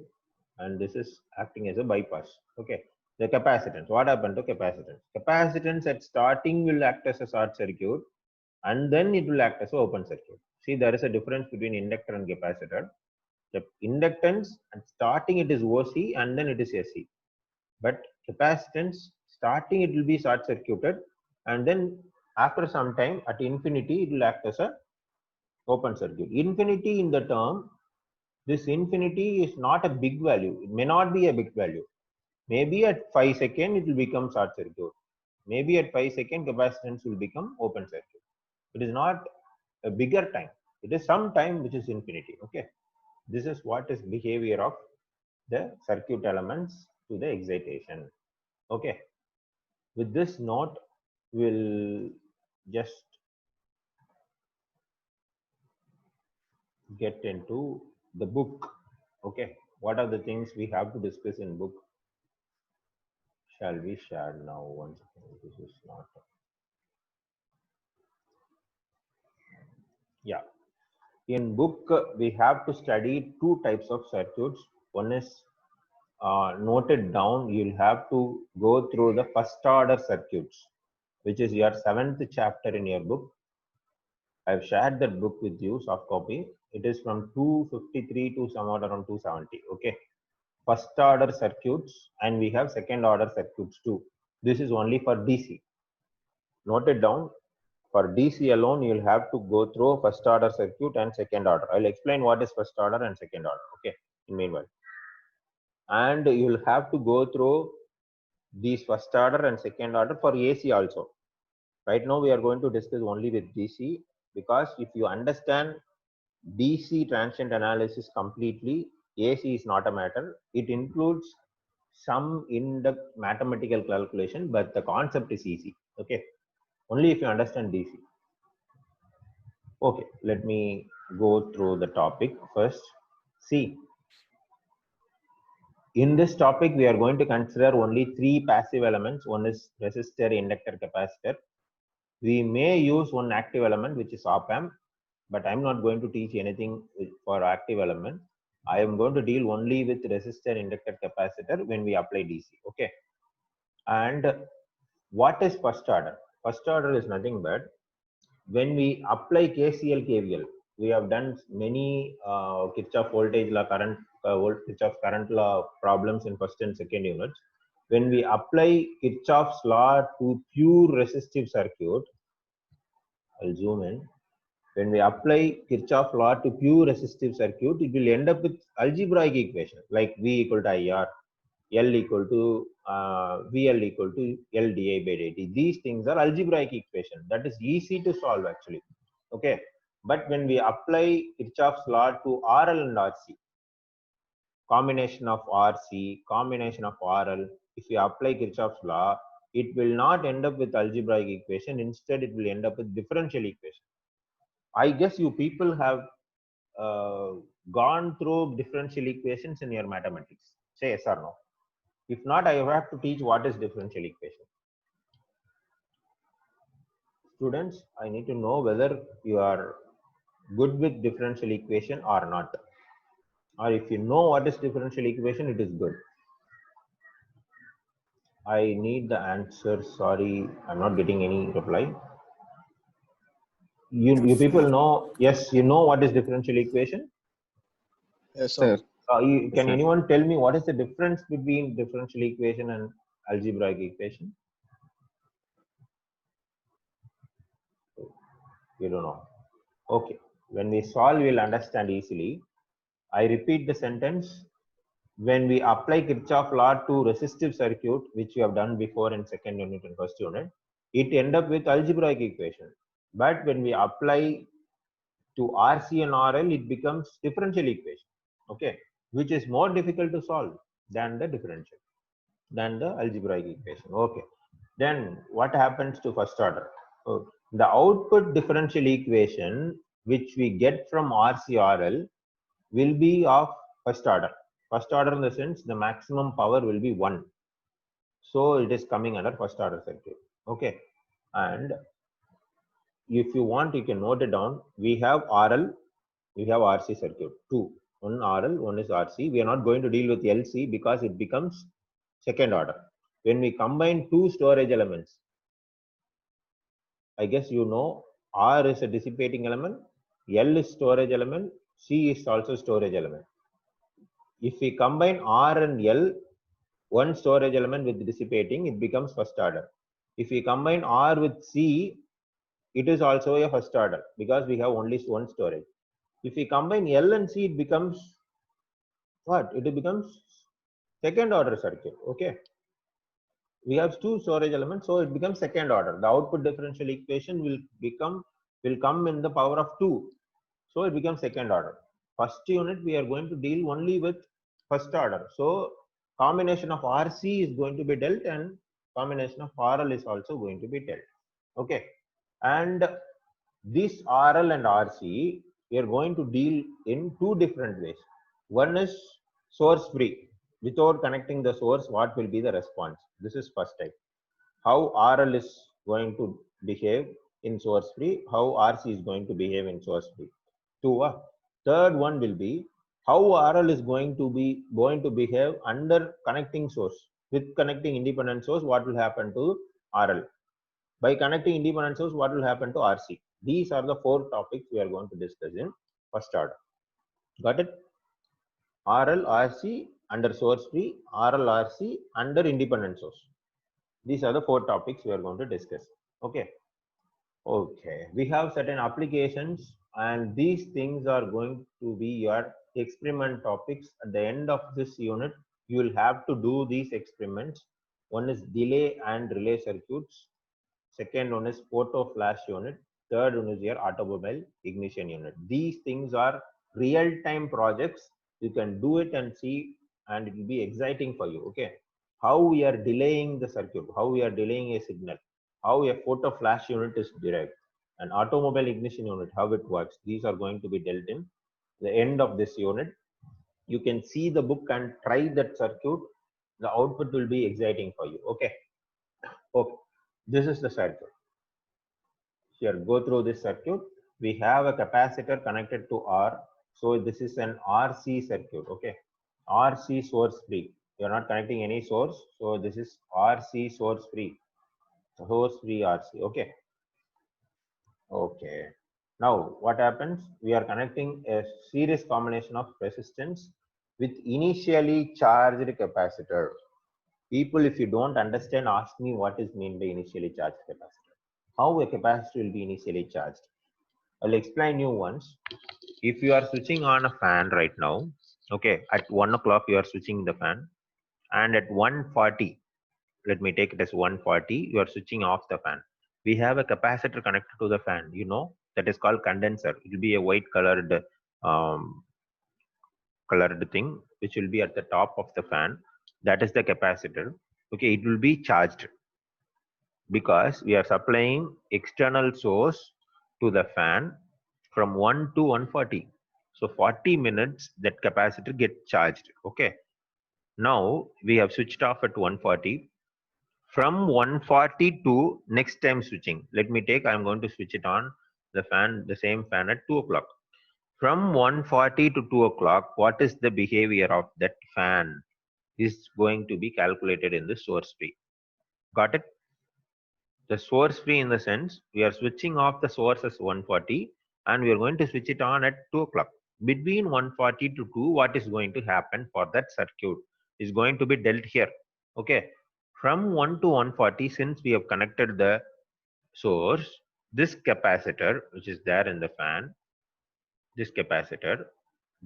and this is acting as a bypass. Okay. The capacitance, what happened to capacitance? Capacitance at starting will act as a short circuit, and then it will act as an open circuit. See, there is a difference between inductor and capacitor. The inductance at starting it is OC and then it is SC. But capacitance, starting it will be short circuited, and then After some time, at infinity, it will act as a open circuit. Infinity in the term, this infinity is not a big value. It may not be a big value. Maybe at 5 seconds, it will become short circuit. Maybe at 5 seconds, capacitance will become open circuit. It is not a bigger time. It is some time which is infinity. Okay. This is what is behavior of the circuit elements to the excitation. Okay. With this note, we'll just get into the book. Okay. What are the things we have to discuss in book? Shall we share now? One second. This is not. Yeah. In book, we have to study two types of circuits. One is noted down. You'll have to go through the first order circuits, which is your 7th chapter in your book. I've shared that book with you, soft copy. It is from 253 to somewhat around 270. Okay. First order circuits, and we have second order circuits too. This is only for DC. Note it down. For DC alone, you'll have to go through first order circuit and second order. I'll explain what is first order and second order. Okay. In meanwhile, and you'll have to go through these first order and second order for AC also. Right now, we are going to discuss only with DC, because if you understand DC transient analysis completely, AC is not a matter. It includes some in-depth mathematical calculation, but the concept is easy. Okay. Only if you understand DC. Okay. Let me go through the topic first. See, in this topic, we are going to consider only 3 passive elements. One is resistor, inductor, capacitor. We may use one active element, which is op-amp, but I'm not going to teach anything for active element. I am going to deal only with resistor, inductor, capacitor when we apply DC. Okay. And what is first order? First order is nothing but when we apply KCL, KVL. We have done many Kirchhoff voltage law, Kirchhoff current law problems in first and second units. When we apply Kirchhoff's law to pure resistive circuit, I'll zoom in. When we apply Kirchhoff law to pure resistive circuit, it will end up with algebraic equation like V equal to IR, L equal to VL equal to L di by dt. These things are algebraic equation. That is easy to solve actually. Okay. But when we apply Kirchhoff's law to RL and RC, combination of RC, combination of RL, if you apply Kirchhoff's law, it will not end up with algebraic equation. Instead, it will end up with differential equation. I guess you people have gone through differential equations in your mathematics. Say yes or no. If not, I have to teach what is differential equation. Students, I need to know whether you are good with differential equation or not. Or if you know what is differential equation, it is good. I need the answer. Sorry, I'm not getting any reply. You people know, yes, you know what is differential equation? Yes, Sir. Can anyone tell me what is the difference between differential equation and algebraic equation? You don't know. Okay. When we solve, we'll understand easily. I repeat the sentence. When we apply Kirchhoff law to resistive circuit, which we have done before in second unit and first unit, it end up with algebraic equation. But when we apply to RC and RL, it becomes differential equation. Okay, which is more difficult to solve than the differential, than the algebraic equation. Okay, then what happens to first order? The output differential equation which we get from RC/RL will be of first order. First order in the sense the maximum power will be 1. So it is coming under first order circuit. Okay, and if you want, you can note it down. We have RL, we have RC circuit. 2. One RL, one is RC. We are not going to deal with LC because it becomes second order. When we combine 2 storage elements, I guess you know R is a dissipating element, L is storage element, C is also storage element. If we combine R and L, one storage element with dissipating, it becomes first order. If we combine R with C, it is also a first order because we have only one storage. If we combine L and C, it becomes what? It becomes second order circuit. Okay. We have two storage elements, so it becomes second order. The output differential equation will come in the power of 2. So it becomes second order. First unit, we are going to deal only with first order. So combination of RC is going to be dealt and combination of RL is also going to be dealt. Okay. And this RL and RC, we are going to deal in two different ways. One is source free. Without connecting the source, what will be the response? This is first type. How RL is going to behave in source free, how RC is going to behave in source free. Third one will be how RL is going to behave under connecting source. With connecting independent source, what will happen to RL? By connecting independent source, what will happen to RC? These are the four topics we are going to discuss in first order. Got it? RL, RC under source free, RL, RC under independent source. These are the four topics we are going to discuss. Okay. Okay. We have certain applications, and these things are going to be your experiment topics. At the end of this unit, you will have to do these experiments. One is delay and relay circuits. Second one is photo flash unit. Third one is your automobile ignition unit. These things are real-time projects. You can do it and see, and it will be exciting for you. Okay. How we are delaying the circuit, how we are delaying a signal, how a photo flash unit is derived, an automobile ignition unit, how it works. These are going to be dealt in the end of this unit. You can see the book and try that circuit. The output will be exciting for you. Okay. Okay. This is the circuit. Here, go through this circuit. We have a capacitor connected to R. So this is an RC circuit. Okay. RC source free. You are not connecting any source. So this is RC source free. Source free RC. Okay. Okay. Now what happens? We are connecting a series combination of resistance with initially charged capacitor. People, if you don't understand, ask me what is meant by initially charged capacitor. How a capacitor will be initially charged? I'll explain you once. If you are switching on a fan right now, okay, at 1 o'clock you are switching the fan, and at 1:40, let me take it as 1:40, you are switching off the fan. We have a capacitor connected to the fan, you know, that is called condenser. It will be a white colored thing which will be at the top of the fan. That is the capacitor. Okay, it will be charged because we are supplying external source to the fan from 1 to 1:40. So 40 minutes that capacitor get charged. Okay. Now we have switched off at 1:40. From 1:40 to next time switching. Let me take, I'm going to switch it on the fan, the same fan at 2 o'clock. From 1:40 to 2 o'clock, what is the behavior of that fan is going to be calculated in the source free. Got it? The source free in the sense, we are switching off the source as 1:40 and we are going to switch it on at 2 o'clock. Between 1:40 to 2, what is going to happen for that circuit is going to be dealt here. Okay. From 1 to 1:40, since we have connected the source, this capacitor, which is there in the fan, this capacitor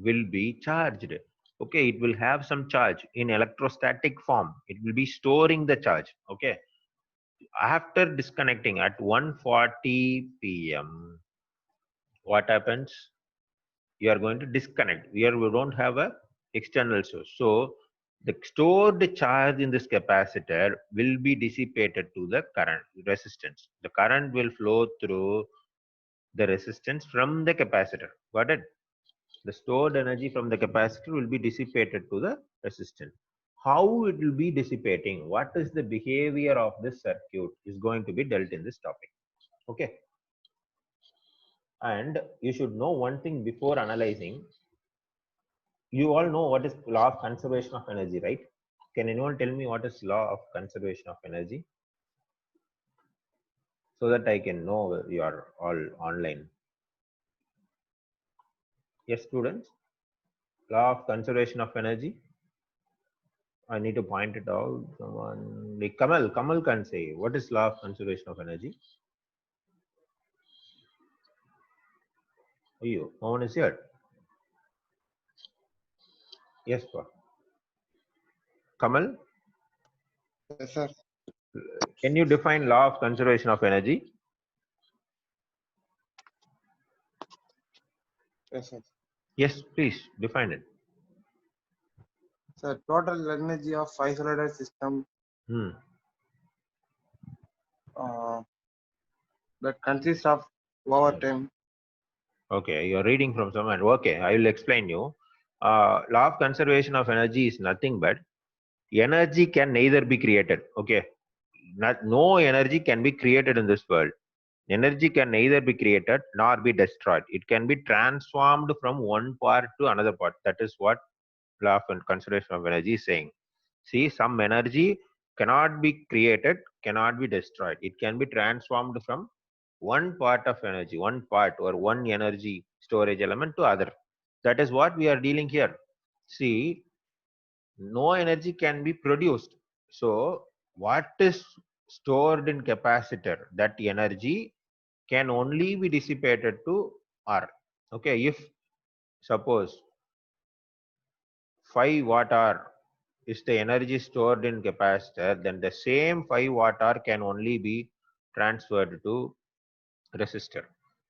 will be charged. Okay, it will have some charge in electrostatic form. It will be storing the charge. Okay. After disconnecting at 1:40 p.m., what happens? You are going to disconnect. Here we don't have a external source. So the stored charge in this capacitor will be dissipated to the current resistance. The current will flow through the resistance from the capacitor. Got it? The stored energy from the capacitor will be dissipated to the resistance. How it will be dissipating, what is the behavior of this circuit is going to be dealt in this topic. Okay. And you should know one thing before analyzing. You all know what is law of conservation of energy, right? Can anyone tell me what is law of conservation of energy? So that I can know you are all online. Yes, students? Law of conservation of energy. I need to point it out. Someone like Kamal can say, what is law of conservation of energy? You, no one is here. Yes, sir. Kamal, Yes, sir. can you define law of conservation of energy? Yes, sir. Yes, please define it. So total energy of isolated system Hmm. uh, that consists of over time. Okay, you're reading from somewhere. Okay, I will explain you. Law of conservation of energy is nothing but energy can neither be created. Okay, no energy can be created in this world. Energy can neither be created nor be destroyed. It can be transformed from one part to another part. That is what law of conservation of energy is saying. See, some energy cannot be created, cannot be destroyed. It can be transformed from one part of energy, one part or one energy storage element to other. That is what we are dealing here. See, no energy can be produced. So, what is stored in capacitor? That energy can only be dissipated to R. Okay, if suppose 5 watt hour is the energy stored in capacitor, then the same 5 watt hour can only be transferred to resistor.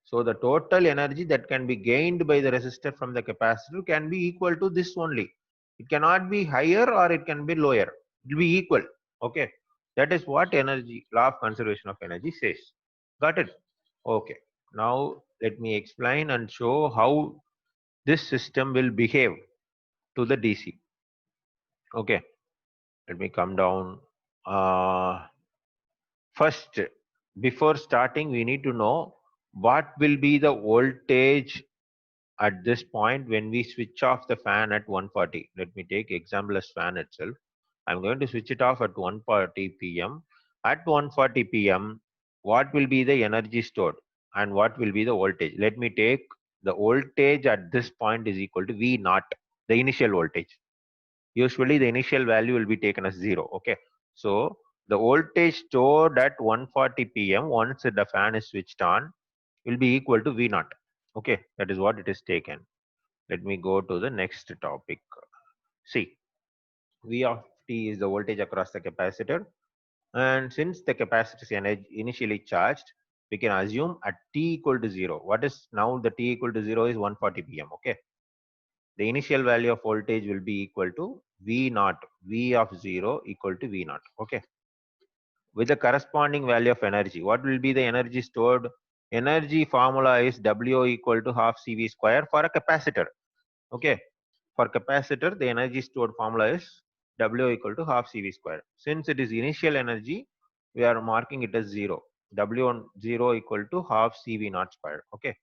So the total energy that can be gained by the resistor from the capacitor can be equal to this only. It cannot be higher or it can be lower. It will be equal. Okay. That is what energy, law of conservation of energy says. Got it? Okay. Now let me explain and show how this system will behave to the DC. Okay. Let me come down. First, before starting, we need to know what will be the voltage at this point when we switch off the fan at 140. Let me take example as fan itself. I'm going to switch it off at 140 p.m. At 140 p.m., what will be the energy stored and what will be the voltage? Let me take the voltage at this point is equal to V naught, the initial voltage. Usually the initial value will be taken as 0. Okay. So the voltage stored at 140 p.m. once the fan is switched on will be equal to V naught. Okay. That is what it is taken. Let me go to the next topic. See, V of t is the voltage across the capacitor. And since the capacitor is initially charged, we can assume at t equal to 0. What is now the t equal to 0 is 140 p.m. Okay. The initial value of voltage will be equal to V naught, V of 0 equal to V naught. Okay. With the corresponding value of energy, what will be the energy stored? Energy formula is W equal to half CV square for a capacitor. Okay. For capacitor, the energy stored formula is W equal to half CV square. Since it is initial energy, we are marking it as 0. W0 equal to half CV naught square. Okay.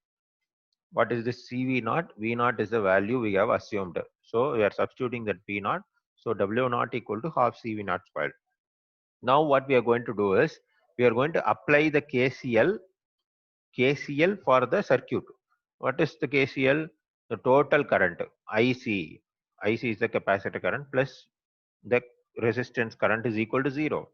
What is this CV naught? V naught is the value we have assumed. So we are substituting that V naught. So W naught equal to half CV naught squared. Now what we are going to do is we are going to apply the KCL for the circuit. What is the KCL? The total current IC. IC is the capacitor current plus the resistance current is equal to 0.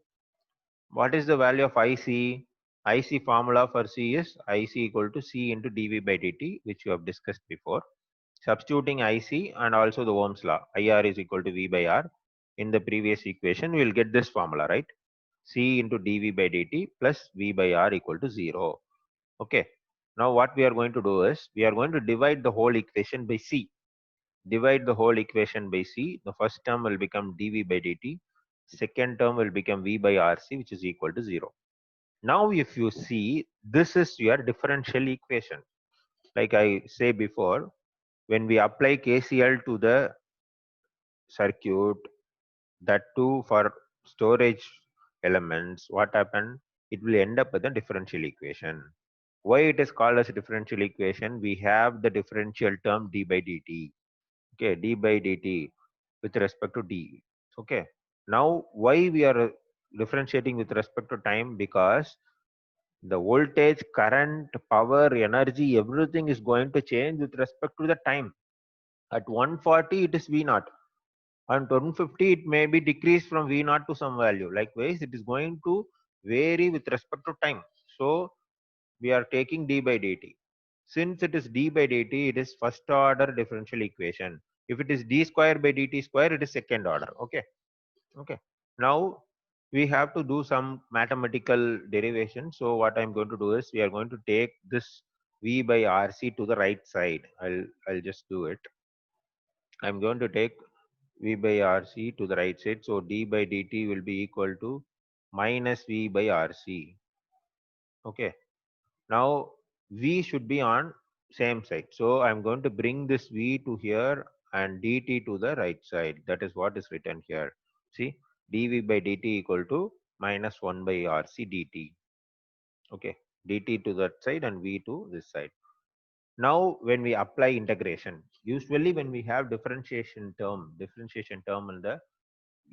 What is the value of IC? IC formula for C is IC equal to C into dV by dt, which you have discussed before. Substituting IC and also the Ohm's law, IR is equal to V by R. In the previous equation, we will get this formula, right? C into dV by dt plus V by R equal to 0. Okay. Now what we are going to do is, we are going to divide the whole equation by C. Divide the whole equation by C. The first term will become dV by dt. Second term will become V by RC, which is equal to 0. Now, if you see, this is your differential equation. Like I say before, when we apply KCL to the circuit, that too for storage elements, what happened? It will end up with a differential equation. Why it is called as a differential equation? We have the differential term d by dt. Okay, d by dt with respect to d. Okay. Now, why we are differentiating with respect to time? Because the voltage, current, power, energy, everything is going to change with respect to the time. At 140, it is V naught. On 150, it may be decreased from V naught to some value. Likewise, it is going to vary with respect to time. So, we are taking d by dt. Since it is d by dt, it is first order differential equation. If it is d square by dt square, it is second order. Okay. Okay. Now we have to do some mathematical derivation. So what I'm going to do is we are going to take this v by rc to the right side. I'll just do it. I'm going to take v by rc to the right side. So d by dt will be equal to minus v by rc. Okay. Now v should be on same side. So I'm going to bring this v to here and dt to the right side. That is what is written here. See, dv by dt equal to minus 1 by rc dt. Okay, dt to that side and v to this side. Now when we apply integration, usually when we have differentiation term in the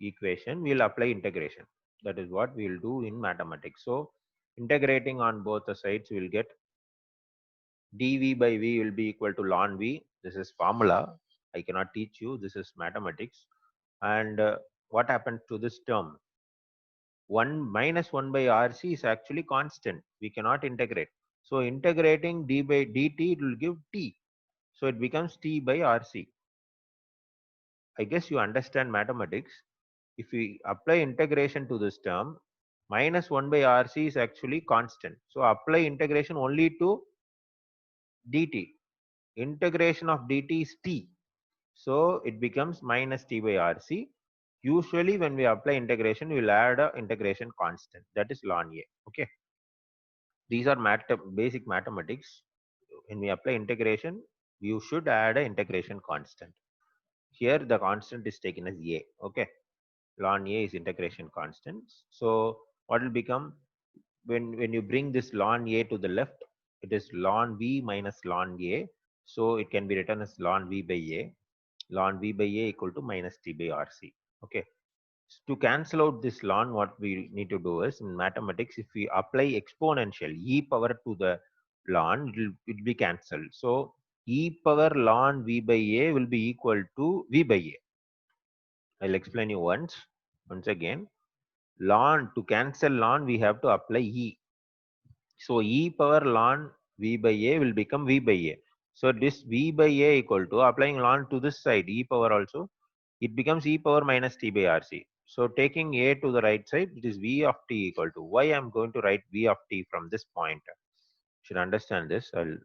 equation, we'll apply integration. That is what we'll do in mathematics. So integrating on both the sides, we'll get dv by v will be equal to ln v. This is formula. I cannot teach you. This is mathematics. And what happens to this term? 1 minus 1 by rc is actually constant. We cannot integrate. So integrating d by dt, it will give t. So it becomes t by rc. I guess you understand mathematics. If we apply integration to this term, minus 1 by rc is actually constant. So apply integration only to dt. Integration of dt is t. So it becomes minus t by rc. Usually when we apply integration, we will add a integration constant. That is ln a. Okay. These are basic mathematics. When we apply integration, you should add an integration constant. Here the constant is taken as a. Okay. Ln a is integration constant. So what will become when you bring this ln a to the left, it is ln v minus ln a. So it can be written as ln v by a. Ln v by a equal to minus t by rc. Okay. To cancel out this ln, what we need to do is in mathematics, if we apply exponential e power to the ln, it will be cancelled. So e power ln v by a will be equal to v by a. I'll explain you once again. Ln, to cancel ln, we have to apply e. So e power ln v by a will become v by a. So this v by a equal to, applying ln to this side, e power also, it becomes e power minus t by rc. So taking a to the right side, it is v of t equal to, why I'm going to write v of t from this point? You should understand this. I'll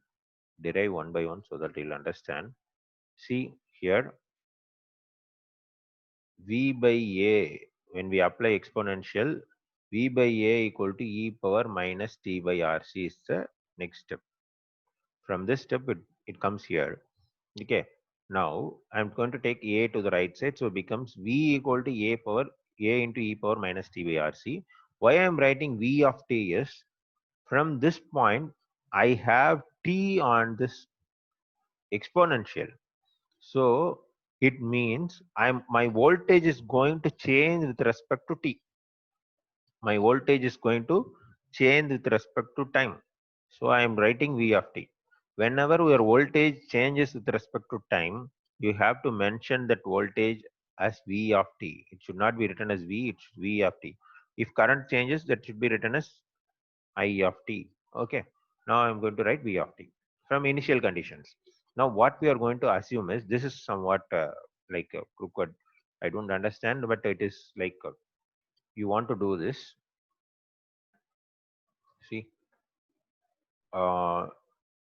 derive one by one so that you'll understand. See here, v by a, when we apply exponential, v by a equal to e power minus t by rc is the next step. From this step, it comes here. Okay. Now I'm going to take a to the right side, so it becomes v equal to a power a into e power minus t by rc. Why I'm writing v of t is, from this point I have t on this exponential. So it means my voltage is going to change with respect to t. My voltage is going to change with respect to time. So I am writing v of t. Whenever your voltage changes with respect to time, you have to mention that voltage as v of t. It should not be written as v, it's v of t. If current changes, that should be written as I of t. Okay. Now I'm going to write v of t from initial conditions. Now what we are going to assume is, this is somewhat like crooked. I don't understand, but it is like you want to do this. See,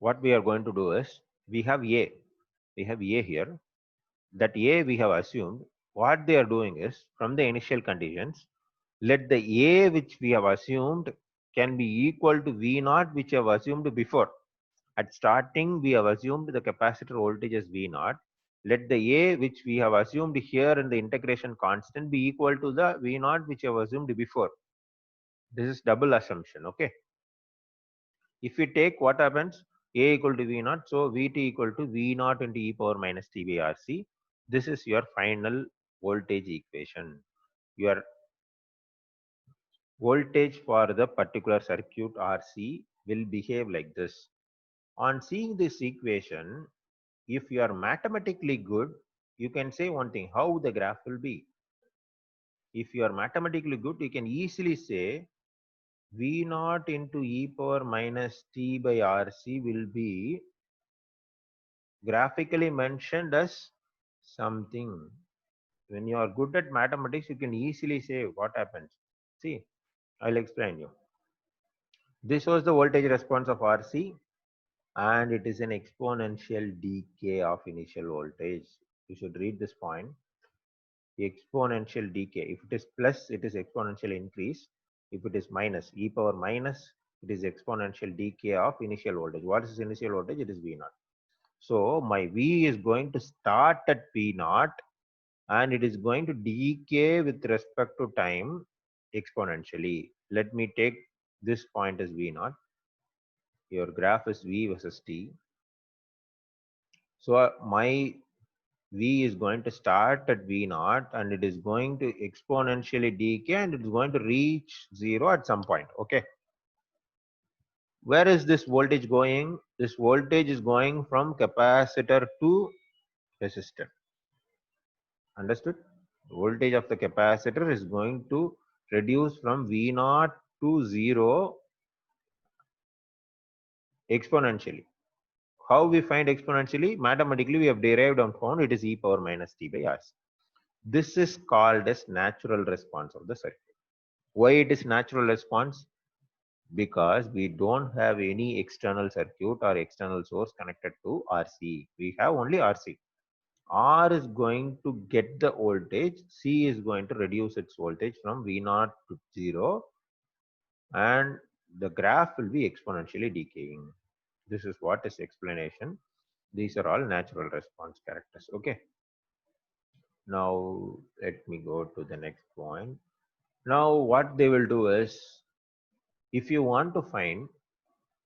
what we are going to do is, we have a here. That a we have assumed, what they are doing is, from the initial conditions, let the a which we have assumed can be equal to v naught which we have assumed before. At starting we have assumed the capacitor voltage as v naught. Let the a which we have assumed here in the integration constant be equal to the v naught which we have assumed before. This is double assumption. Okay. If we take, what happens, a equal to v naught, so vt equal to v naught into e power minus t by rc. This is your final voltage equation. Your voltage for the particular circuit RC will behave like this. On seeing this equation, if you are mathematically good, you can say one thing, how the graph will be. If you are mathematically good, you can easily say v naught into e power minus t by rc will be graphically mentioned as something. When you are good at mathematics, you can easily say what happens. See, I'll explain you. This was the voltage response of RC, and it is an exponential decay of initial voltage. You should read this point. The exponential decay. If it is plus, it is exponential increase. If it is minus, e power minus, it is exponential decay of initial voltage. What is initial voltage? It is V naught. So my V is going to start at V naught, and it is going to decay with respect to time exponentially. Let me take this point as V naught. Your graph is V versus T. So my V is going to start at V naught, and it is going to exponentially decay, and it is going to reach 0 at some point. Okay. Where is this voltage going? This voltage is going from capacitor to resistor. Understood? The voltage of the capacitor is going to reduce from V naught to 0 exponentially. How we find exponentially? Mathematically, we have derived and found it is e power minus t by r. This is called as natural response of the circuit. Why it is natural response? Because we don't have any external circuit or external source connected to RC. We have only RC. R is going to get the voltage. C is going to reduce its voltage from V0 to 0. And the graph will be exponentially decaying. This is what is explanation. These are all natural response characters. Okay. Now let me go to the next point. Now what they will do is, if you want to find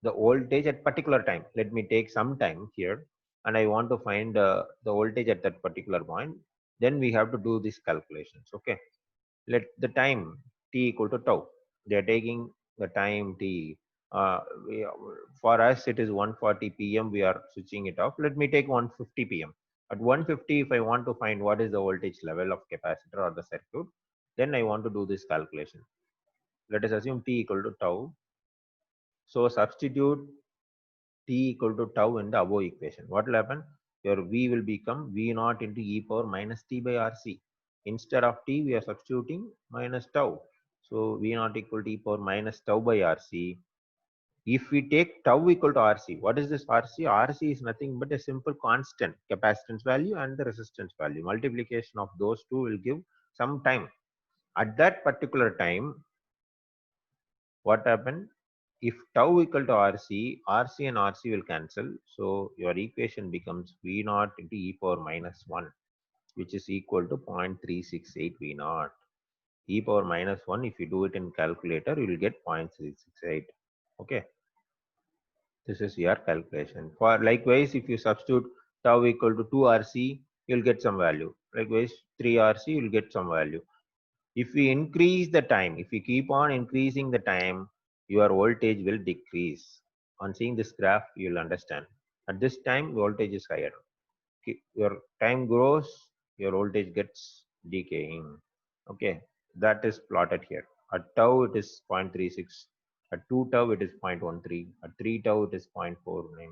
the voltage at particular time, let me take some time here, and I want to find the voltage at that particular point, then we have to do these calculations. Okay. Let the time t equal to tau. They are taking the time t. For us, it is 1:40 p.m. We are switching it off. Let me take 1:50 p.m. At 1:50, if I want to find what is the voltage level of capacitor or the circuit, then I want to do this calculation. Let us assume t equal to tau. So substitute t equal to tau in the above equation. What will happen? Your V will become V naught into e power minus t by RC. Instead of t, we are substituting minus tau. So V naught equal to e power minus tau by RC. If we take tau equal to RC, what is this RC? RC is nothing but a simple constant, capacitance value and the resistance value. Multiplication of those two will give some time. At that particular time, what happened? If tau equal to RC, RC and RC will cancel. So your equation becomes V naught into e power minus 1, which is equal to 0.368 V naught. E power minus 1, if you do it in calculator, you will get 0.368. Okay. This is your calculation. For likewise, if you substitute tau equal to 2 RC, you'll get some value. Likewise, 3 RC, you'll get some value. If we increase the time, if we keep on increasing the time, your voltage will decrease. On seeing this graph, you'll understand. At this time, voltage is higher. Your time grows, your voltage gets decaying. Okay, that is plotted here. At tau, it is 0.36. At 2 tau, it is 0.13. At 3 tau, it is 0.49.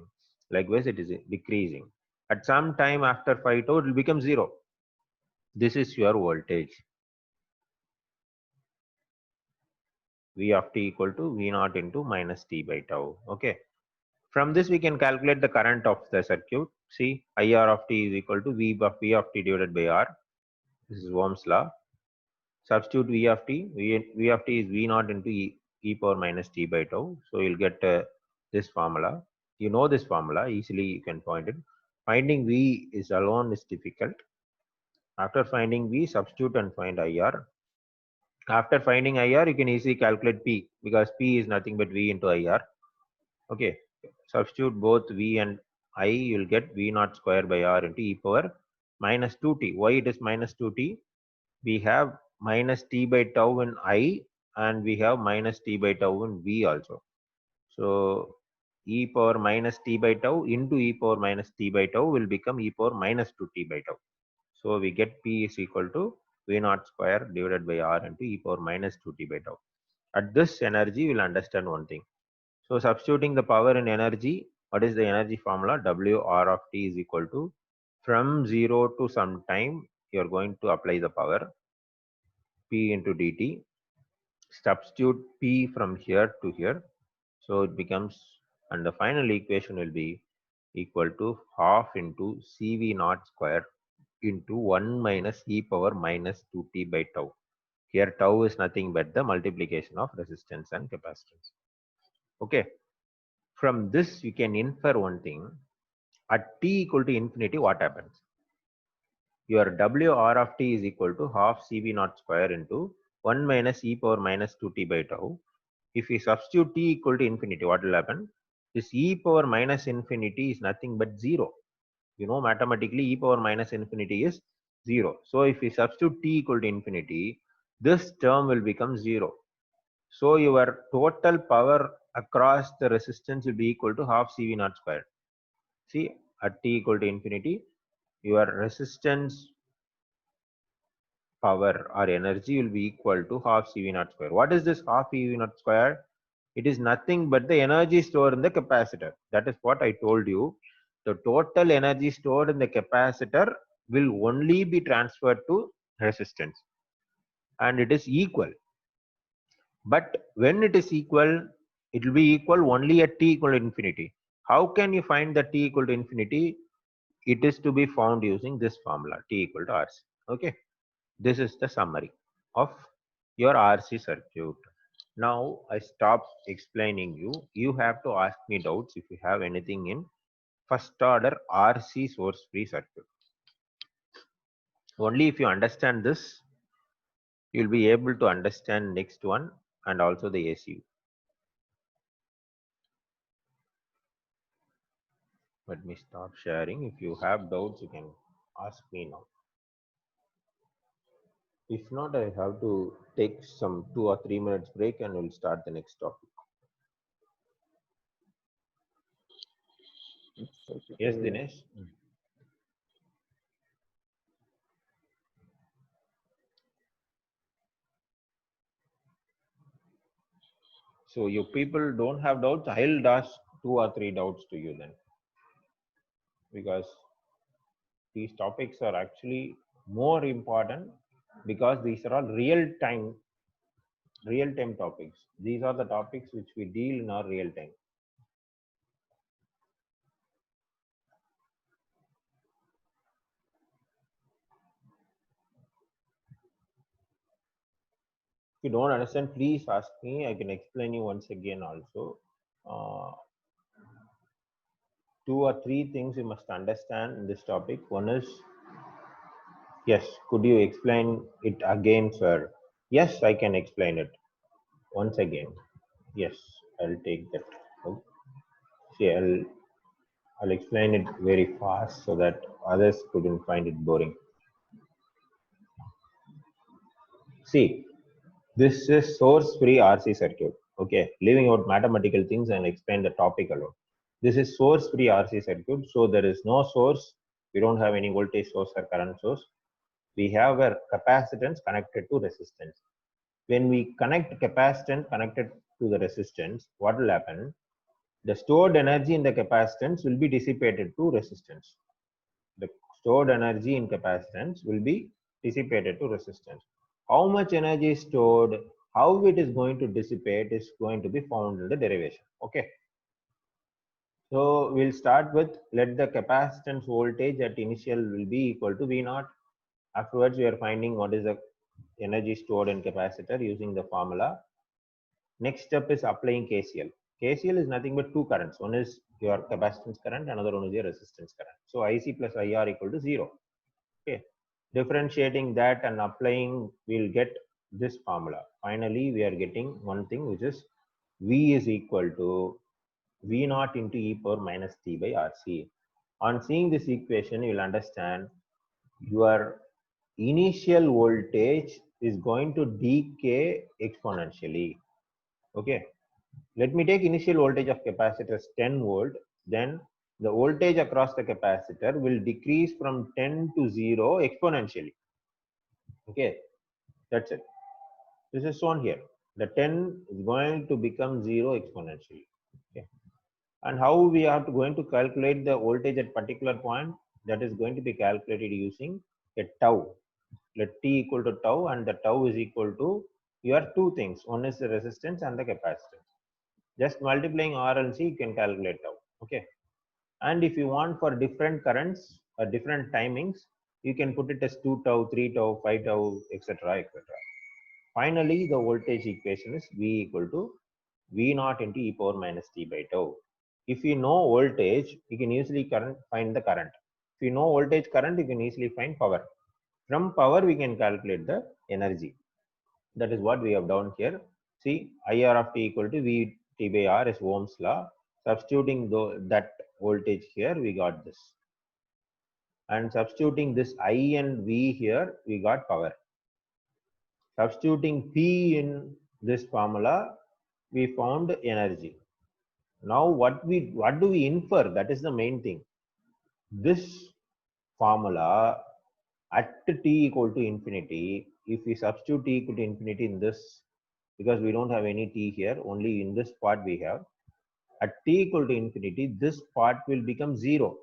Likewise, it is decreasing. At some time after 5 tau, it will become 0. This is your voltage. V of t equal to V naught into minus t by tau. Okay. From this, we can calculate the current of the circuit. See, IR of t is equal to V of t divided by R. This is Ohm's law. Substitute V of t. V of t is V naught into e power minus t by tau. So you'll get this formula. You know this formula, easily you can find it. Finding V is alone is difficult. After finding V, substitute and find IR. After finding IR, you can easily calculate P, because P is nothing but V into IR. Okay, substitute both V and I, you'll get V naught square by R into e power minus 2t. Why it is minus 2t? We have minus t by tau in I, and we have minus t by tau in V also. So e power minus t by tau into e power minus t by tau will become e power minus 2t by tau. So we get P is equal to V naught square divided by R into e power minus 2t by tau. At this energy, we'll understand one thing. So substituting the power in energy, What is the energy formula? WR of t is equal to, from 0 to some time, you are going to apply the power, P into dt. Substitute P from here to here. So it becomes, and the final equation will be equal to half into CV naught square into 1 minus e power minus 2t by tau. Here tau is nothing but the multiplication of resistance and capacitance. Okay. From this you can infer one thing. At t equal to infinity, what happens? Your WR of t is equal to half CV naught square into 1 minus e power minus 2t by tau. If we substitute t equal to infinity, what will happen? This e power minus infinity is nothing but 0. You know, mathematically e power minus infinity is 0. So if we substitute t equal to infinity, this term will become 0. So your total power across the resistance will be equal to half CV naught square. See, at t equal to infinity, your resistance power or energy will be equal to half CV naught square. What is this half CV naught square? It is nothing but the energy stored in the capacitor. That is what I told you. The total energy stored in the capacitor will only be transferred to resistance, and it is equal. But when it is equal, it will be equal only at t equal to infinity. How can you find the t equal to infinity? It is to be found using this formula, t equal to RC. Okay. This is the summary of your RC circuit. Now I stop explaining you. You have to ask me doubts if you have anything in first order RC source free circuit. Only if you understand this, you'll be able to understand next one and also the ACU. Let me stop sharing. If you have doubts, you can ask me now. If not, I have to take some 2 or 3 minutes break and we'll start the next topic. Yes, Dinesh. So you people don't have doubts. I'll ask 2 or 3 doubts to you then, because these topics are actually more important, because these are all real time topics. These are the topics which we deal in our real time. If you don't understand, please ask me. I can explain you once again also. 2 or 3 things you must understand in this topic. One is, yes, could you explain it again, sir? Yes, I can explain it once again. Yes, I'll take that. Okay. See, I'll explain it very fast so that others couldn't find it boring. See, this is source free RC circuit. Okay, leaving out mathematical things and explain the topic alone. This is source free RC circuit. So there is no source. We don't have any voltage source or current source. We have a capacitance connected to resistance. When we connect capacitance connected to the resistance, what will happen? The stored energy in the capacitance will be dissipated to resistance. The stored energy in capacitance will be dissipated to resistance. How much energy is stored, how it is going to dissipate is going to be found in the derivation. Okay. So we'll start with, let the capacitance voltage at initial will be equal to V naught. Afterwards, we are finding what is the energy stored in capacitor using the formula. Next step is applying KCL. KCL is nothing but 2 currents. One is your capacitance current, another one is your resistance current. So IC plus IR equal to 0. Okay. Differentiating that and applying, we'll get this formula. Finally, we are getting one thing, which is V is equal to V naught into e power minus t by RC. On seeing this equation, you will understand your initial voltage is going to decay exponentially. Okay. Let me take initial voltage of capacitor as 10 volt. Then the voltage across the capacitor will decrease from 10 to 0 exponentially. Okay, that's it. This is shown here. The 10 is going to become 0 exponentially. Okay. And how we are going to calculate the voltage at particular point? That is going to be calculated using a tau. Let T equal to tau, and the tau is equal to your two things. One is the resistance and the capacitance. Just multiplying R and C, you can calculate tau. Okay. And if you want for different currents or different timings, you can put it as 2 tau, 3 tau, 5 tau, etc. etc. Finally, the voltage equation is V equal to V naught into e power minus t by tau. If you know voltage, you can easily find the current. If you know voltage current, you can easily find power. From power, we can calculate the energy. That is what we have done here. See, IR of t equal to V t by R is Ohm's law. Substituting that voltage here, we got this. And substituting this I and V here, we got power. Substituting P in this formula, we found energy. Now what do we infer? That is the main thing. This formula at t equal to infinity, if we substitute t equal to infinity in this, because we don't have any t here, only in this part we have, at t equal to infinity, this part will become 0.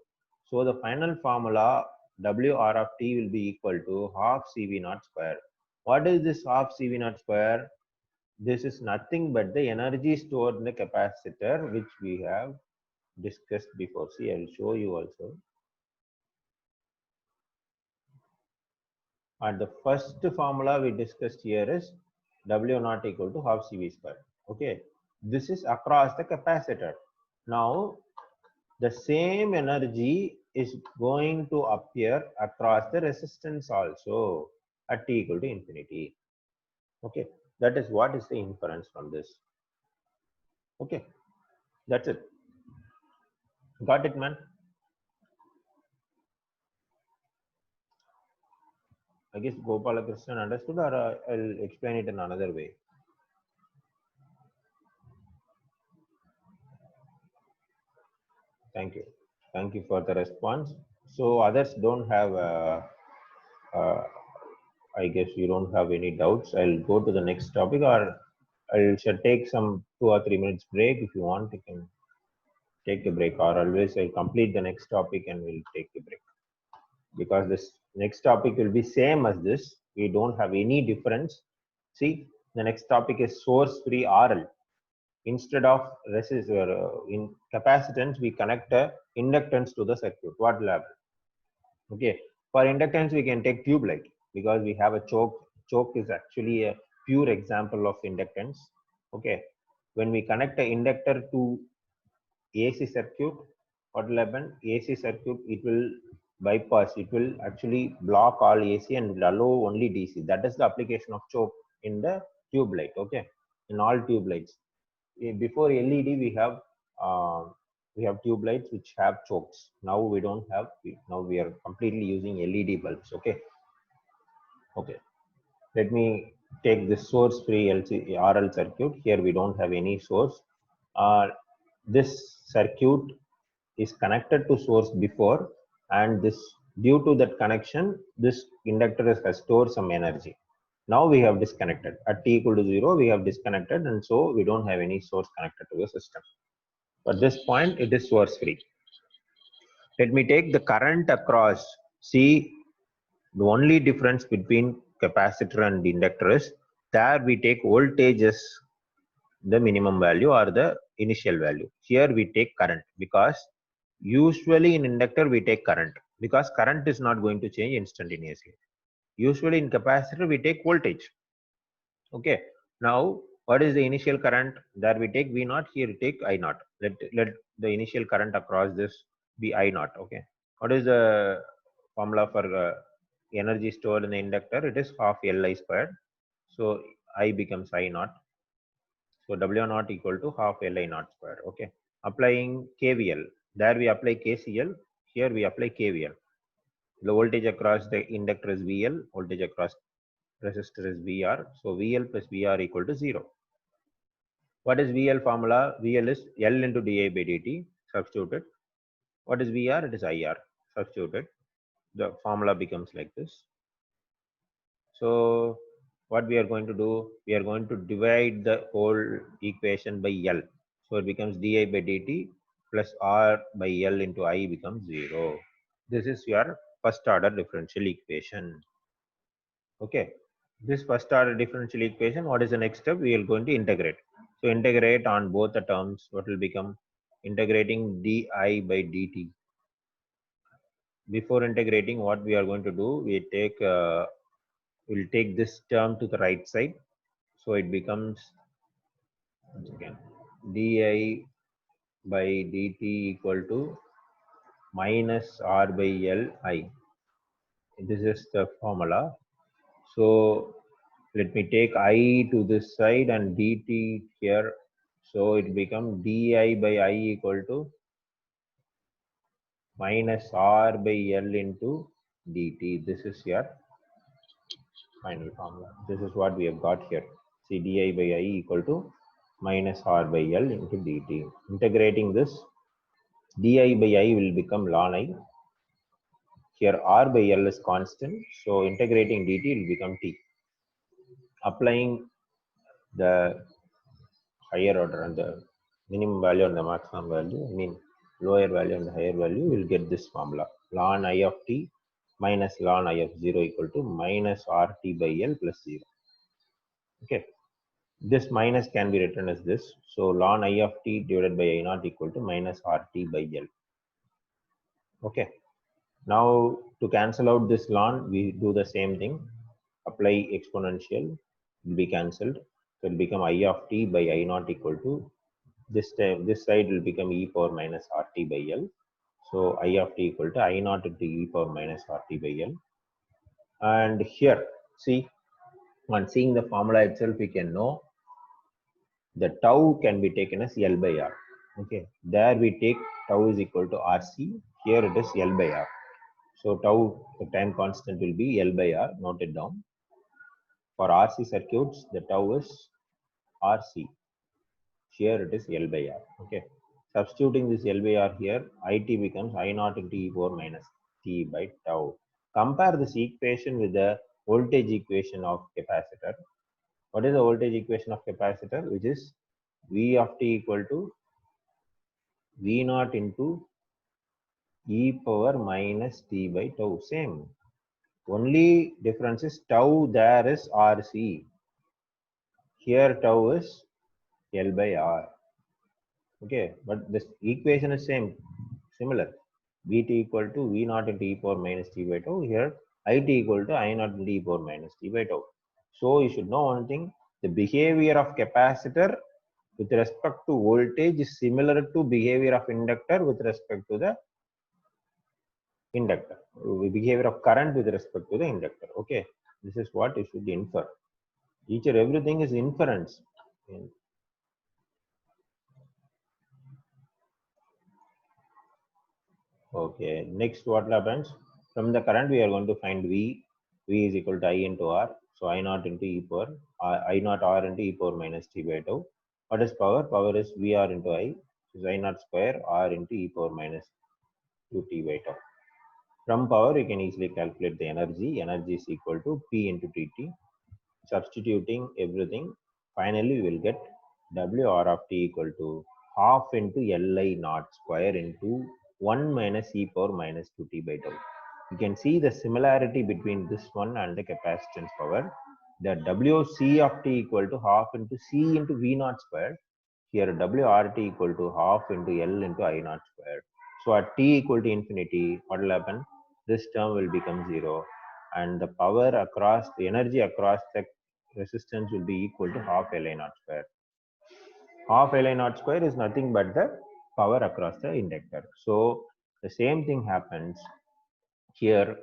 So the final formula WR of t will be equal to half CV naught square. What is this half CV naught square? This is nothing but the energy stored in the capacitor, which we have discussed before. See, I will show you also. And the first formula we discussed here is W naught equal to half CV square. Okay, this is across the capacitor. Now, the same energy is going to appear across the resistance also at t equal to infinity. Okay, that is what is the inference from this. Okay, that's it. Got it, man? I guess Gopalakrishnan understood, or I'll explain it in another way. Thank you. Thank you for the response. So others don't have, I guess you don't have any doubts. I'll go to the next topic, or I shall take some 2 or 3 minutes break. If you want, you can take a break, or always I'll complete the next topic and we'll take a break. Because this next topic will be same as this. We don't have any difference. See, the next topic is source free RL. Instead of resistor in capacitance, we connect a inductance to the circuit. What will happen? Okay, for inductance we can take tube light, because we have a choke. Choke is actually a pure example of inductance. Okay, when we connect an inductor to AC circuit, what will happen? AC circuit, it will bypass, it will actually block all AC and will allow only DC. That is the application of choke in the tube light. Okay, in all tube lights. Before LED, we have tube lights which have chokes. Now we don't have. Now we are completely using LED bulbs. Okay. Okay. Let me take this source-free RL circuit. Here we don't have any source. This circuit is connected to source before, and this, due to that connection, this inductor has stored some energy. Now we have disconnected. At t equal to 0, we have disconnected, and so we don't have any source connected to the system. At this point, it is source free. Let me take the current across. See, the only difference between capacitor and inductor is there we take voltage as the minimum value or the initial value. Here we take current, because usually in inductor we take current, because current is not going to change instantaneously. Usually in capacitor we take voltage. Okay, now what is the initial current? There we take V naught, here we take I naught. Let the initial current across this be I naught. Okay, what is the formula for energy stored in the inductor? It is half Li squared. So I becomes I naught. So W naught equal to half Li naught squared. Okay, applying KVL. There we apply KCL. Here we apply KVL. The voltage across the inductor is VL. Voltage across resistor is VR. So VL plus VR equal to 0. What is VL formula? VL is L into di by dt, substituted. What is VR? It is IR, substituted. The formula becomes like this. So what we are going to do? We are going to divide the whole equation by L. So it becomes di by dt plus R by L into I becomes 0. This is your first order differential equation. Okay. This first order differential equation, what is the next step? We are going to integrate. So integrate on both the terms. What will become? Integrating di by dt. Before integrating, what we are going to do, we'll take this term to the right side. So it becomes, once again, di by dt equal to minus R by L I. This is the formula. So let me take I to this side and dt here. So it becomes di by I equal to minus R by L into dt. This is your final formula. This is what we have got here. See, di by I equal to minus R by L into dt. Integrating this, di by I will become ln I. Here R by L is constant. So integrating dt will become t. Applying the higher order and the minimum value and the maximum value, I mean lower value and the higher value, will get this formula. Ln I of t minus ln I of 0 equal to minus RT by L plus 0. Okay. This minus can be written as this. So ln I of t divided by I naught equal to minus RT by L. Okay. Now to cancel out this ln, we do the same thing. Apply exponential, will be cancelled. So it will become I of t by I naught equal to this time, this side will become e power minus RT by L. So I of t equal to I naught into e power minus RT by L. And here, see, on seeing the formula itself, we can know the tau can be taken as L by R. Okay, there we take tau is equal to RC. Here it is L by R. So tau, the time constant, will be L by R. Note it down. For RC circuits, the tau is RC. Here it is L by R. Okay. Substituting this L by R here, IT becomes I naught into e power minus t by tau. Compare this equation with the voltage equation of capacitor. What is the voltage equation of capacitor? Which is V of t equal to V naught into e power minus t by tau. Same. Only difference is tau there is RC. Here tau is L by R. Okay, but this equation is similar. Vt equal to V naught into e power minus t by tau. Here It equal to I naught into e power minus t by tau. So you should know one thing: the behavior of capacitor with respect to voltage is similar to behavior of inductor with respect to the inductor. Behavior of current with respect to the inductor. Okay, this is what you should infer. Each and everything is inference. Okay, next what happens? From the current we are going to find V. V is equal to I into R. So I naught into e power, I naught R into e power minus t by tau. What is power? Power is VR into I. So I naught square R into e power minus 2t by tau. From power you can easily calculate the energy. Energy is equal to P into dt. Substituting everything, finally we will get WR of t equal to half into Li naught square into 1 minus e power minus 2t by tau. You can see the similarity between this one and the capacitance power. The WC of t equal to half into C into V naught square. Here WRT equal to half into L into I naught square. So at t equal to infinity, what will happen? This term will become 0, and the power across the energy across the resistance will be equal to half Li naught square. Half Li naught square is nothing but the power across the inductor. So the same thing happens here.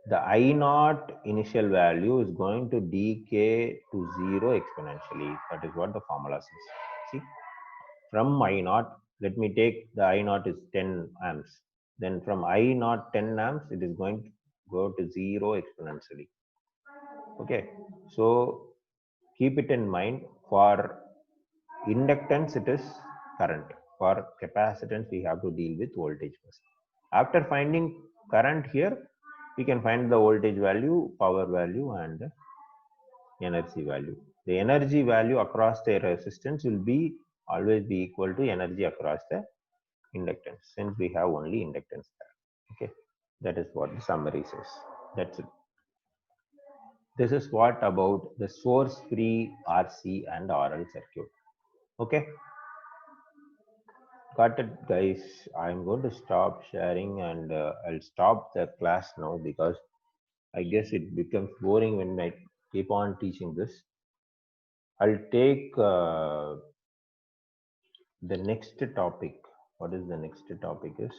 The I naught initial value is going to decay to 0 exponentially. That is what the formula says. See, from I naught, let me take the I naught is 10 amps. Then from I naught 10 amps, it is going to go to 0 exponentially. Okay, so keep it in mind. For inductance, it is current. For capacitance, we have to deal with voltage first. After finding current here, we can find the voltage value, power value, and the energy value. The energy value across the resistance will be always be equal to energy across the inductance, since we have only inductance there. Okay, that is what the summary says. That's it. This is what about the source free RC and RL circuit. Okay, got it, guys. I'm going to stop sharing and I'll stop the class now because I guess it becomes boring when I keep on teaching this. I'll take the next topic. What is the next topic is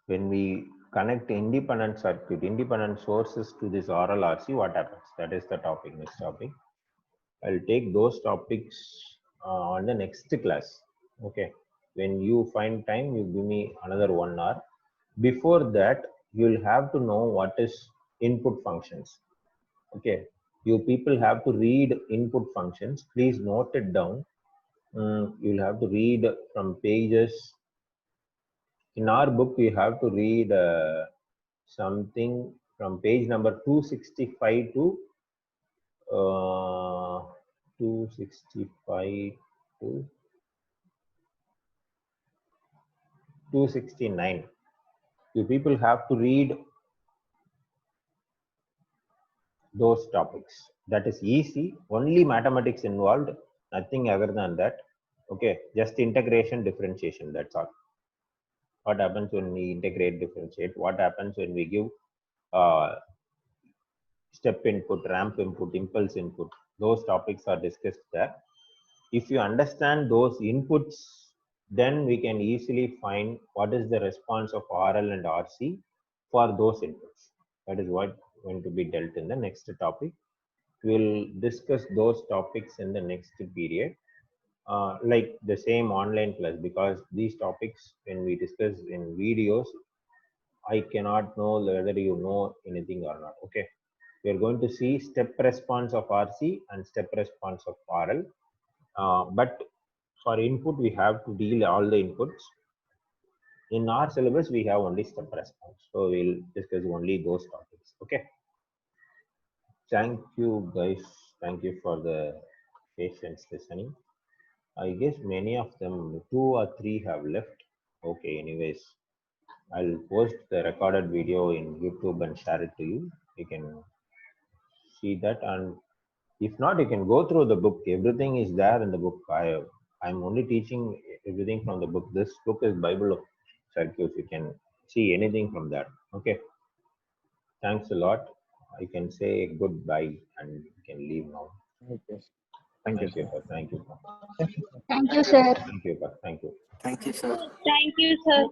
when we connect independent circuit, independent sources to this RL RC, what happens? That is the topic, next topic. I'll take those topics on the next class. Okay. When you find time, you give me another 1 hour. Before that, you'll have to know what is input functions. Okay. You people have to read input functions. Please note it down. You'll have to read from pages. In our book, you have to read something from page number 265 to 265 to 269. You people have to read those topics. That is easy. Only mathematics involved, nothing other than that. Okay, just integration, differentiation, that's all. What happens when we integrate, differentiate? What happens when we give step input, ramp input, impulse input? Those topics are discussed there. If you understand those inputs, then we can easily find what is the response of RL and RC for those inputs. That is what going to be dealt in the next topic. We'll discuss those topics in the next period, like the same online class, because these topics, when we discuss in videos, I cannot know whether you know anything or not. Okay, we are going to see step response of RC and step response of RL. But for input, we have to deal all the inputs. In our syllabus, we have only step response. So we'll discuss only those topics. Okay. Thank you, guys. Thank you for the patience listening. I guess many of them, 2 or 3 have left. Okay, anyways, I'll post the recorded video in YouTube and share it to you. You can see that, and if not, you can go through the book. Everything is there in the book. I'm only teaching everything from the book. This book is Bible of Circuits. You can see anything from that. Okay. Thanks a lot. I can say goodbye and you can leave now. Okay. Thank you, sir. Thank you. Thank you, sir. Thank you, sir. Thank you. Thank you, sir. Thank you, sir.